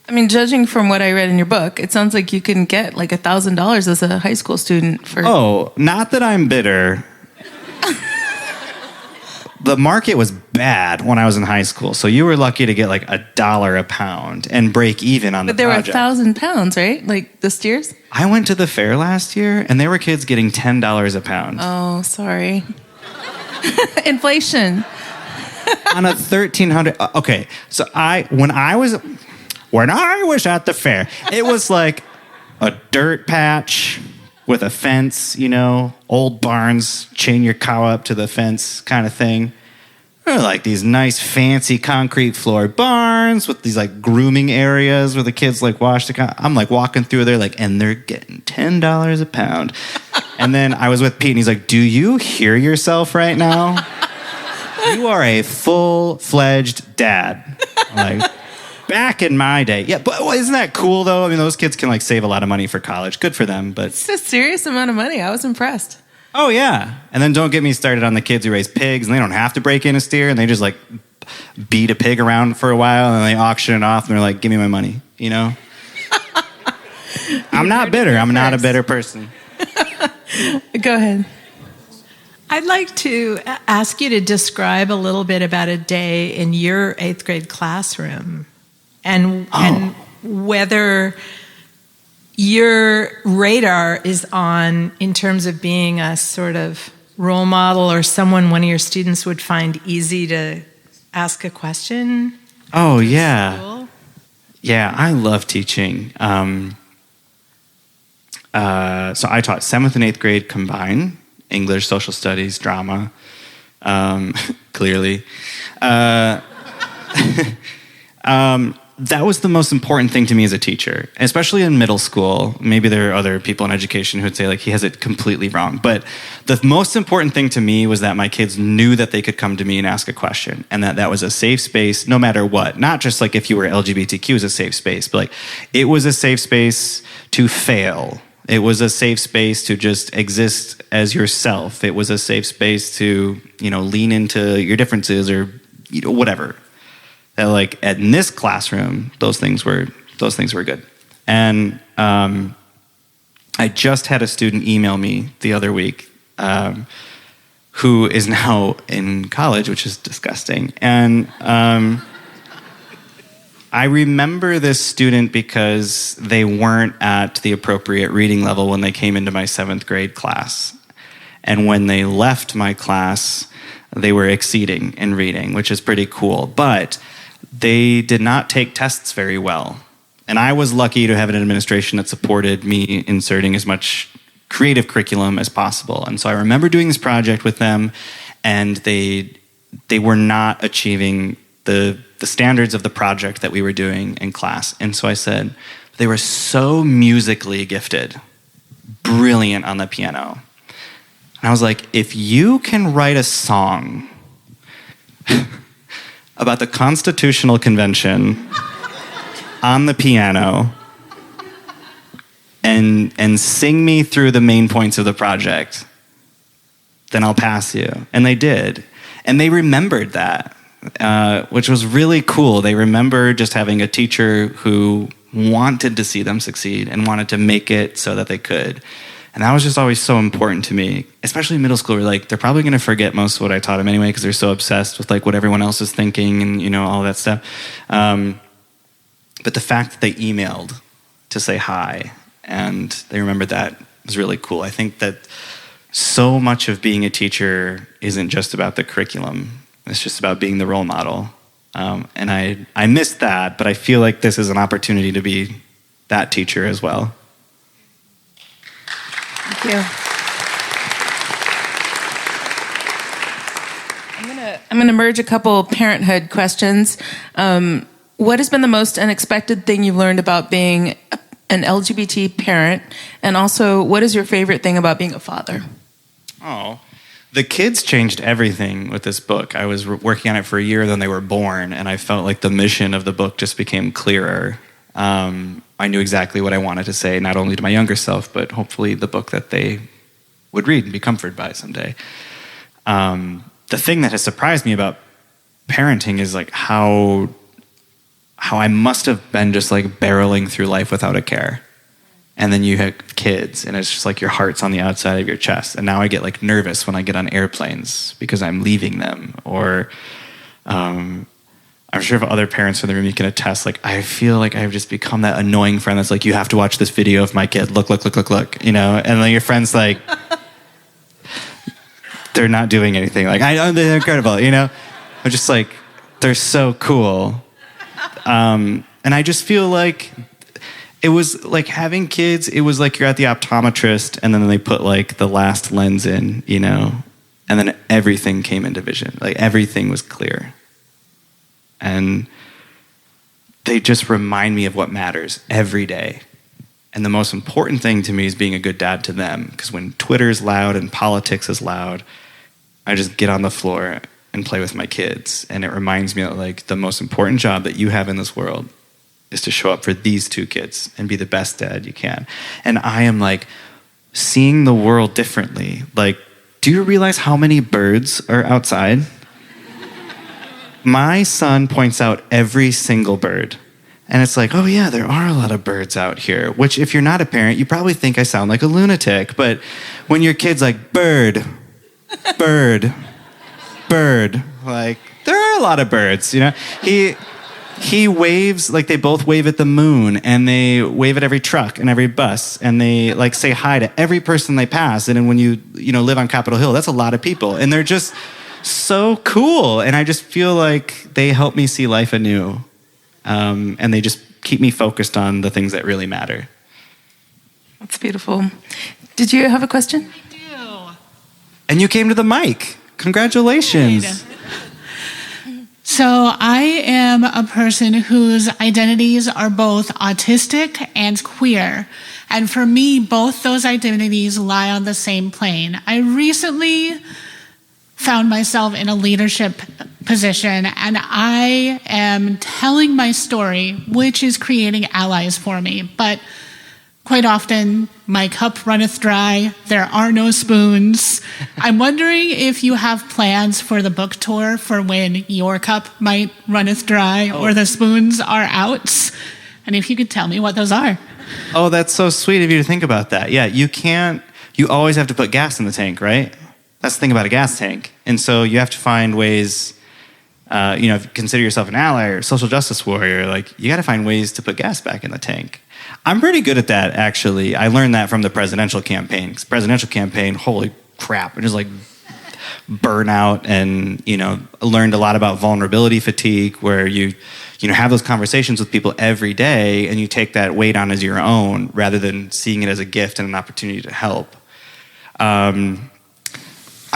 I mean, judging from what I read in your book, it sounds like you can get like $1,000 as a high school student for. Oh, not that I'm bitter. The market was bad when I was in high school, so you were lucky to get like $1 a pound and break even on the project. But there were 1,000 pounds, right? Like the steers? I went to the fair last year, and there were kids getting $10 a pound. Oh, sorry. Inflation. On a 1,300. Okay, so when I was at the fair, it was like a dirt patch with a fence, old barns, chain your cow up to the fence kind of thing. Or like these nice fancy concrete floor barns with these like grooming areas where the kids like wash the cow. I'm like walking through there like, and they're getting $10 a pound. And then I was with Pete, and he's like, do you hear yourself right now? You are a full-fledged dad. Like, back in my day. Yeah, but isn't that cool, though? I mean, those kids can, like, save a lot of money for college. Good for them, but... It's a serious amount of money. I was impressed. Oh, yeah. And then don't get me started on the kids who raise pigs, and they don't have to break in a steer, and they just, like, beat a pig around for a while, and they auction it off, and they're like, give me my money, I'm not bitter. I'm not a bitter person. Go ahead. I'd like to ask you to describe a little bit about a day in your 8th grade classroom and whether your radar is on in terms of being a sort of role model or someone one of your students would find easy to ask a question. Oh, yeah. School. Yeah, I love teaching. So I taught 7th and 8th grade combined. English, social studies, drama, clearly. That was the most important thing to me as a teacher, especially in middle school. Maybe there are other people in education who would say, like, he has it completely wrong. But the most important thing to me was that my kids knew that they could come to me and ask a question, and that was a safe space no matter what. Not just like if you were LGBTQ is a safe space, but like it was a safe space to fail. It was a safe space to just exist as yourself. It was a safe space to, lean into your differences or, whatever. That like in this classroom, those things were good. And I just had a student email me the other week who is now in college, which is disgusting. And I remember this student because they weren't at the appropriate reading level when they came into my 7th grade class. And when they left my class, they were exceeding in reading, which is pretty cool. But they did not take tests very well. And I was lucky to have an administration that supported me inserting as much creative curriculum as possible. And so I remember doing this project with them, and they were not achieving the standards of the project that we were doing in class. And so I said, they were so musically gifted, brilliant on the piano. And I was like, if you can write a song about the Constitutional Convention on the piano and sing me through the main points of the project, then I'll pass you. And they did. And they remembered that. Which was really cool. They remember just having a teacher who wanted to see them succeed and wanted to make it so that they could. And that was just always so important to me, especially in middle school, where like they're probably going to forget most of what I taught them anyway because they're so obsessed with like what everyone else is thinking and all that stuff. But the fact that they emailed to say hi and they remembered that was really cool. I think that so much of being a teacher isn't just about the curriculum. It's just about being the role model. And I missed that, but I feel like this is an opportunity to be that teacher as well. Thank you. I'm gonna merge a couple parenthood questions. What has been the most unexpected thing you've learned about being an LGBT parent? And also, what is your favorite thing about being a father? Oh, the kids changed everything with this book. I was working on it for a year, then they were born, and I felt like the mission of the book just became clearer. I knew exactly what I wanted to say, not only to my younger self, but hopefully the book that they would read and be comforted by someday. The thing that has surprised me about parenting is like how I must have been just like barreling through life without a care. And then you have kids, and it's just like your heart's on the outside of your chest. And now I get like nervous when I get on airplanes because I'm leaving them. Or I'm sure if other parents in the room, you can attest, like I feel like I've just become that annoying friend that's like, you have to watch this video of my kid. Look, you know? And then your friend's like, they're not doing anything. Like, I know they're incredible, you know? I'm just like, they're so cool. And I just feel like it was like having kids, it was like you're at the optometrist and then they put like the last lens in, you know, and then everything came into vision. Like everything was clear. And they just remind me of what matters every day. And the most important thing to me is being a good dad to them. Because when Twitter is loud and politics is loud, I just get on the floor and play with my kids. And it reminds me that like the most important job that you have in this world is to show up for these two kids and be the best dad you can. And I am like seeing the world differently. Like, do you realize how many birds are outside? My son points out every single bird. And it's like, oh yeah, there are a lot of birds out here. Which if you're not a parent, you probably think I sound like a lunatic. But when your kid's like, bird, bird, bird, like, there are a lot of birds, you know? He waves, like they both wave at the moon, and they wave at every truck and every bus, and they like say hi to every person they pass. And then when you live on Capitol Hill, that's a lot of people. And they're just so cool. And I just feel like they help me see life anew. And they just keep me focused on the things that really matter. That's beautiful. Did you have a question? I do. And you came to the mic. Congratulations. Right. So I am a person whose identities are both autistic and queer. And for me, both those identities lie on the same plane. I recently found myself in a leadership position, and I am telling my story, which is creating allies for me. But quite often, my cup runneth dry. There are no spoons. I'm wondering if you have plans for the book tour for when your cup might runneth dry or the spoons are out. And if you could tell me what those are. Oh, that's so sweet of you to think about that. Yeah, you always have to put gas in the tank, right? That's the thing about a gas tank. And so you have to find ways, if you consider yourself an ally or social justice warrior, like you got to find ways to put gas back in the tank. I'm pretty good at that, actually. I learned that from the presidential campaign. 'Cause presidential campaign, holy crap, it just like burnout, and learned a lot about vulnerability fatigue, where you have those conversations with people every day, and you take that weight on as your own rather than seeing it as a gift and an opportunity to help.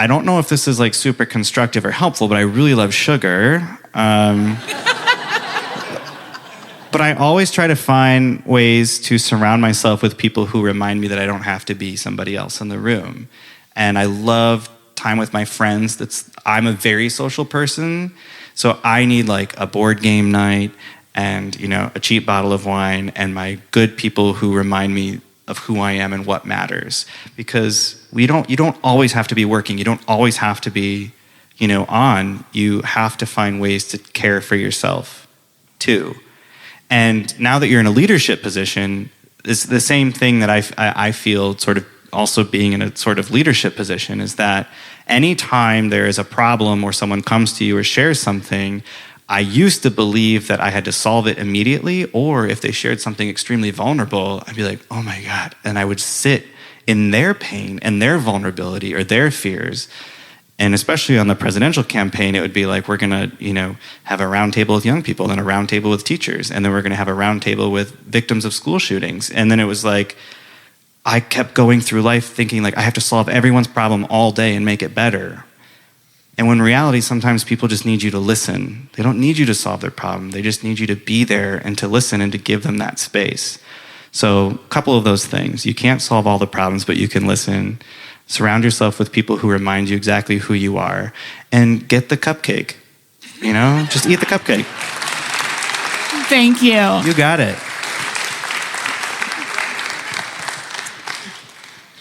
I don't know if this is like super constructive or helpful, but I really love sugar. But I always try to find ways to surround myself with people who remind me that I don't have to be somebody else in the room. And I love time with my friends. I'm a very social person, so I need like a board game night and a cheap bottle of wine and my good people who remind me of who I am and what matters. Because you don't always have to be working. You don't always have to be on. You have to find ways to care for yourself too. And now that you're in a leadership position, it's the same thing that I feel sort of also being in a sort of leadership position, is that anytime there is a problem or someone comes to you or shares something, I used to believe that I had to solve it immediately, or if they shared something extremely vulnerable, I'd be like, oh my God. And I would sit in their pain and their vulnerability or their fears. And especially on the presidential campaign, it would be like, we're going to, have a round table with young people, then a round table with teachers, and then we're going to have a round table with victims of school shootings. And then it was like, I kept going through life thinking like, I have to solve everyone's problem all day and make it better. And when in reality, sometimes people just need you to listen. They don't need you to solve their problem. They just need you to be there and to listen and to give them that space. So a couple of those things. You can't solve all the problems, but you can listen. Surround yourself with people who remind you exactly who you are, and get the cupcake. Just eat the cupcake. Thank you. You got it.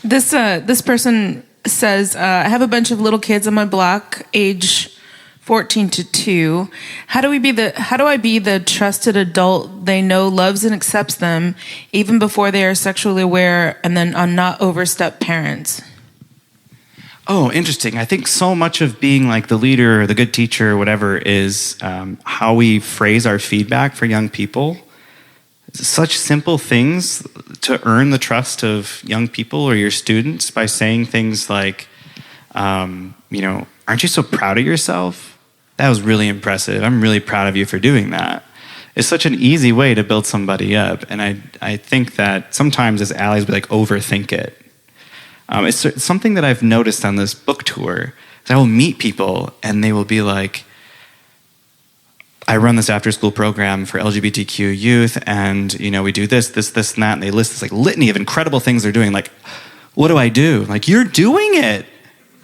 This person says, I have a bunch of little kids on my block, age 14 to 2. How do I be the trusted adult they know loves and accepts them even before they are sexually aware, and then on not overstep parents? Oh, interesting. I think so much of being like the leader or the good teacher or whatever is how we phrase our feedback for young people. Such simple things to earn the trust of young people or your students by saying things like, aren't you so proud of yourself? That was really impressive. I'm really proud of you for doing that. It's such an easy way to build somebody up. And I think that sometimes as allies, we like overthink it. It's something that I've noticed on this book tour. I will meet people and they will be like, I run this after school program for LGBTQ youth, and we do this, and that, and they list this like litany of incredible things they're doing. Like, what do I do? Like, you're doing it.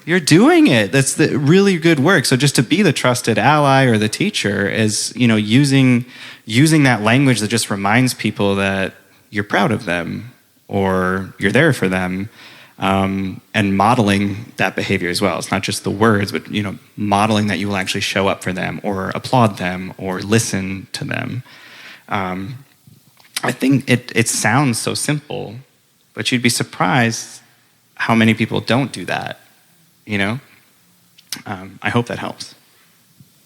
You're doing it. That's the really good work. So just to be the trusted ally or the teacher is, using that language that just reminds people that you're proud of them or you're there for them, and modeling that behavior as well. It's not just the words, but modeling that you will actually show up for them or applaud them or listen to them. I think it sounds so simple, but you'd be surprised how many people don't do that. I hope that helps.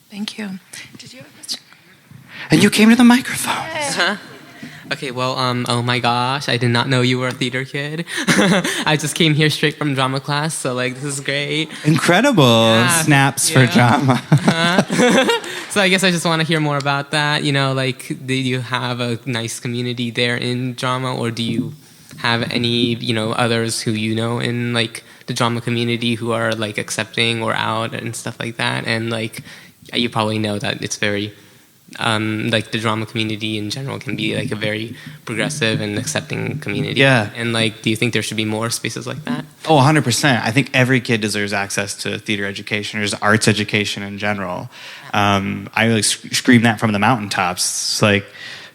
Thank you. Did you have a question? And you came to the microphone. Huh? Okay, well, oh my gosh, I did not know you were a theater kid. I just came here straight from drama class, so this is great. Incredible. Yeah. Snaps for drama. So I guess I just want to hear more about that. Do you have a nice community there in drama, or do you have any, others who in the drama community who are accepting or out and stuff like that? And you probably know that it's very the drama community in general can be a very progressive and accepting community. Yeah. And do you think there should be more spaces like that? Oh, 100%. I think every kid deserves access to theater education or just arts education in general. I scream that from the mountaintops. It's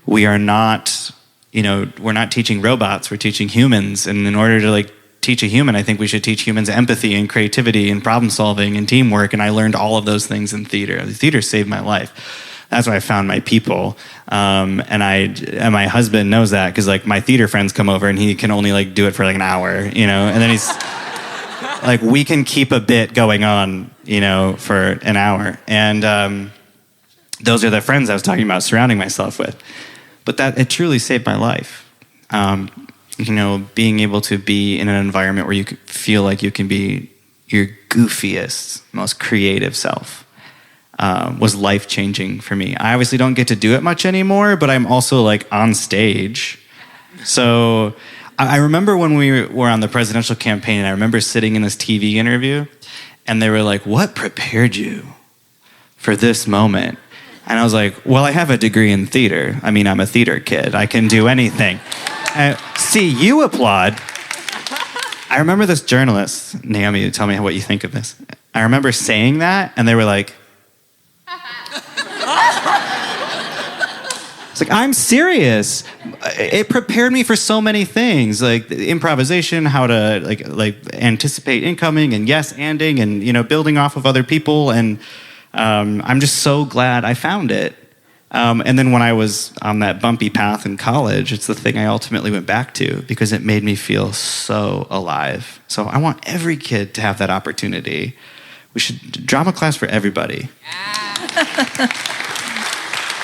we are not, we're not teaching robots, we're teaching humans. And in order to teach a human, I think we should teach humans empathy and creativity and problem solving and teamwork. And I learned all of those things in theater. The theater saved my life. That's where I found my people, and my husband knows that because my theater friends come over and he can only do it for an hour, and then he's we can keep a bit going on, for an hour, and those are the friends I was talking about surrounding myself with. But that it truly saved my life, being able to be in an environment where you feel like you can be your goofiest, most creative self. Was life-changing for me. I obviously don't get to do it much anymore, but I'm also on stage. So I remember when we were on the presidential campaign, and I remember sitting in this TV interview, and they were like, what prepared you for this moment? And I was like, well, I have a degree in theater. I mean, I'm a theater kid. I can do anything. See, you applaud. I remember this journalist, Naomi, tell me what you think of this. I remember saying that, and they were like, it's I'm serious. It prepared me for so many things, improvisation, how to anticipate incoming and yes-anding and building off of other people. And I'm just so glad I found it. And then when I was on that bumpy path in college, it's the thing I ultimately went back to because it made me feel so alive. So I want every kid to have that opportunity. We should drama class for everybody.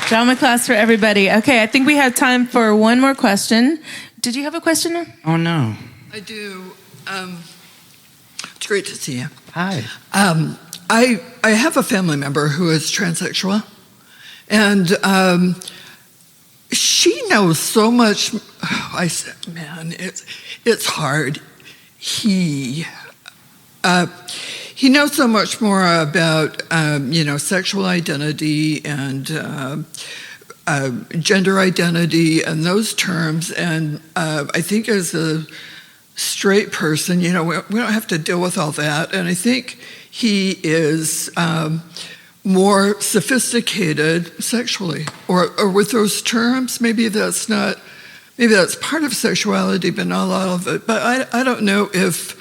Drama class for everybody. Okay, I think we have time for one more question. Did you have a question? Oh, no. I do. It's great to see you. Hi. I have a family member who is transsexual, and she knows so much. I said, man, it's hard. He knows so much more about, sexual identity and gender identity and those terms. And I think as a straight person, we don't have to deal with all that. And I think he is more sophisticated sexually, or with those terms. Maybe that's not maybe that's part of sexuality, but not all of it. But I don't know if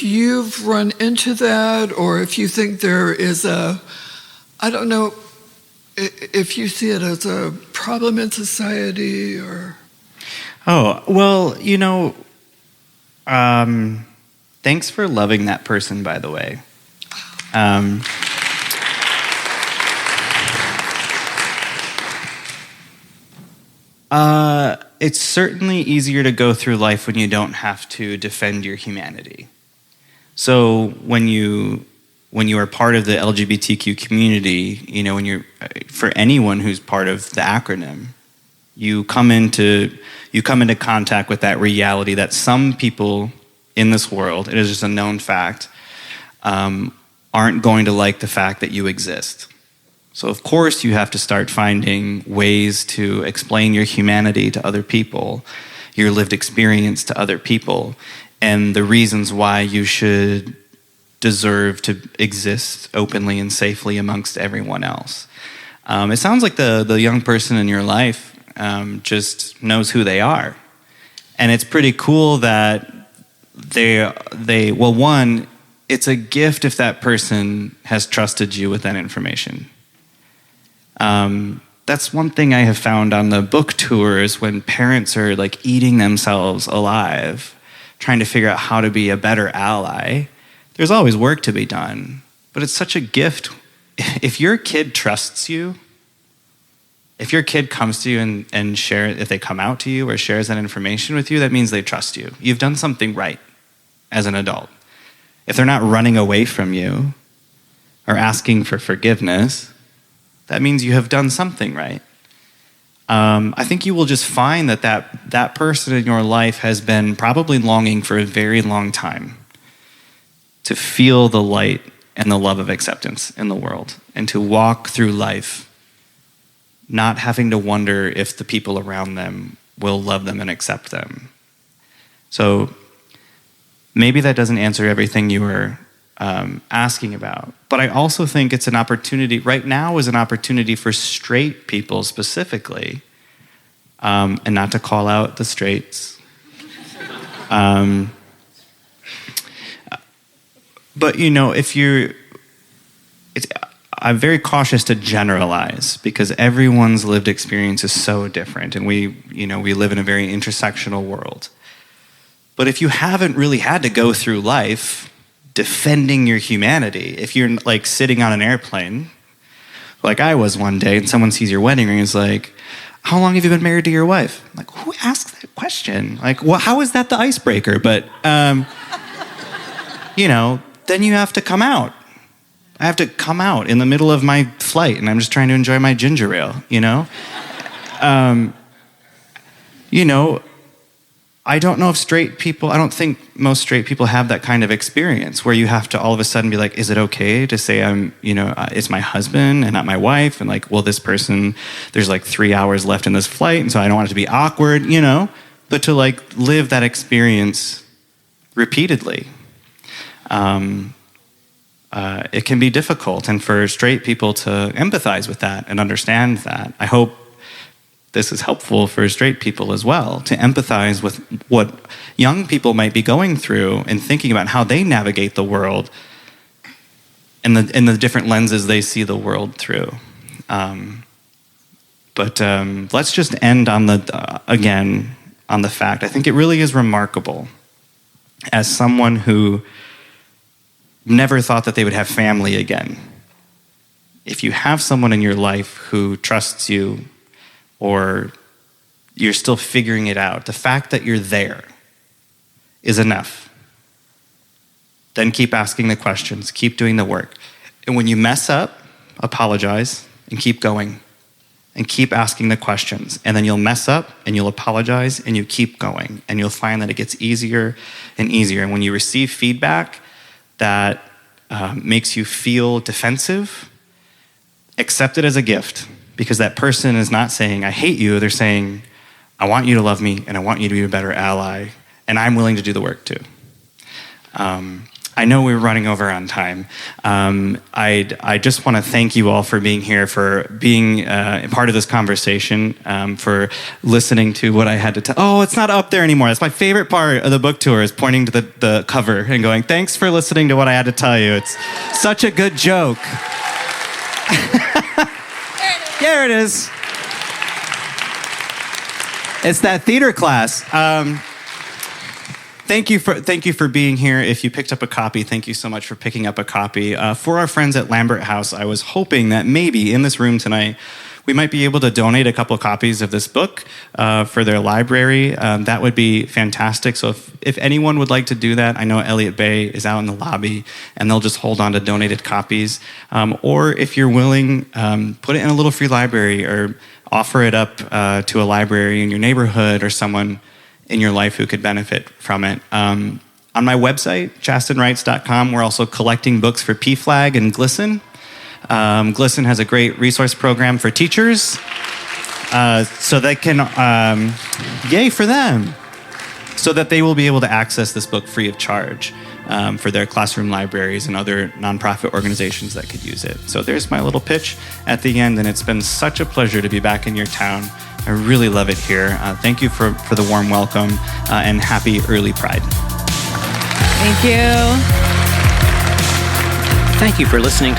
you've run into that, or if you think there is I don't know if you see it as a problem in society, or. Oh, well, thanks for loving that person, by the way. It's certainly easier to go through life when you don't have to defend your humanity. So when you are part of the LGBTQ community, for anyone who's part of the acronym, you come into contact with that reality that some people in this world, it is just a known fact, aren't going to like the fact that you exist. So of course you have to start finding ways to explain your humanity to other people, your lived experience to other people, and the reasons why you should deserve to exist openly and safely amongst everyone else. It sounds like the young person in your life just knows who they are. And it's pretty cool that one, it's a gift if that person has trusted you with that information. That's one thing I have found on the book tour is when parents are like eating themselves alive, trying to figure out how to be a better ally. There's always work to be done, but it's such a gift. If your kid trusts you, if your kid comes to you and if they come out to you or shares that information with you, that means they trust you. You've done something right as an adult. If they're not running away from you or asking for forgiveness, that means you have done something right. I think you will just find that person in your life has been probably longing for a very long time to feel the light and the love of acceptance in the world and to walk through life not having to wonder if the people around them will love them and accept them. So maybe that doesn't answer everything you were asking about, but I also think it's an opportunity, right now is an opportunity for straight people specifically, and not to call out the straights. But I'm very cautious to generalize because everyone's lived experience is so different, and we live in a very intersectional world. But if you haven't really had to go through life defending your humanity, if you're like sitting on an airplane, like I was one day, and someone sees your wedding ring and is like, how long have you been married to your wife? I'm like, who asks that question? Like, well, how is that the icebreaker? But, then you have to come out. I have to come out in the middle of my flight, and I'm just trying to enjoy my ginger ale, I don't know if I don't think most straight people have that kind of experience where you have to all of a sudden be like, is it okay to say it's my husband and not my wife? And like, well, this person, there's like 3 hours left in this flight, and so I don't want it to be awkward, but to like live that experience repeatedly. It can be difficult, and for straight people to empathize with that and understand that. I hope this is helpful for straight people as well, to empathize with what young people might be going through and thinking about how they navigate the world and the different lenses they see the world through. But let's just end on the fact, I think it really is remarkable as someone who never thought that they would have family again. If you have someone in your life who trusts you, or you're still figuring it out, the fact that you're there is enough. Then keep asking the questions, keep doing the work. And when you mess up, apologize and keep going. And keep asking the questions. And then you'll mess up and you'll apologize and you keep going. And you'll find that it gets easier and easier. And when you receive feedback that makes you feel defensive, accept it as a gift. Because that person is not saying, I hate you. They're saying, I want you to love me and I want you to be a better ally. And I'm willing to do the work too. I know we're running over on time. I just want to thank you all for being here, for being a part of this conversation, for listening to what I had to tell. Oh, it's not up there anymore. That's my favorite part of the book tour, is pointing to the cover and going, thanks for listening to what I had to tell you. It's such a good joke. There it is. It's that theater class. Thank you for being here. If you picked up a copy, thank you so much for picking up a copy. For our friends at Lambert House, I was hoping that maybe in this room tonight, we might be able to donate a couple copies of this book for their library. That would be fantastic. So if anyone would like to do that, I know Elliott Bay is out in the lobby, and they'll just hold on to donated copies. Or if you're willing, put it in a little free library, or offer it up to a library in your neighborhood or someone in your life who could benefit from it. On my website, chastenwrites.com, we're also collecting books for PFLAG and GLSEN. GLSEN has a great resource program for teachers, so they can, yay for them, so that they will be able to access this book free of charge for their classroom libraries and other nonprofit organizations that could use it. So there's my little pitch at the end, and it's been such a pleasure to be back in your town. I really love it here. Thank you for the warm welcome, and happy early Pride. Thank you. Thank you for listening to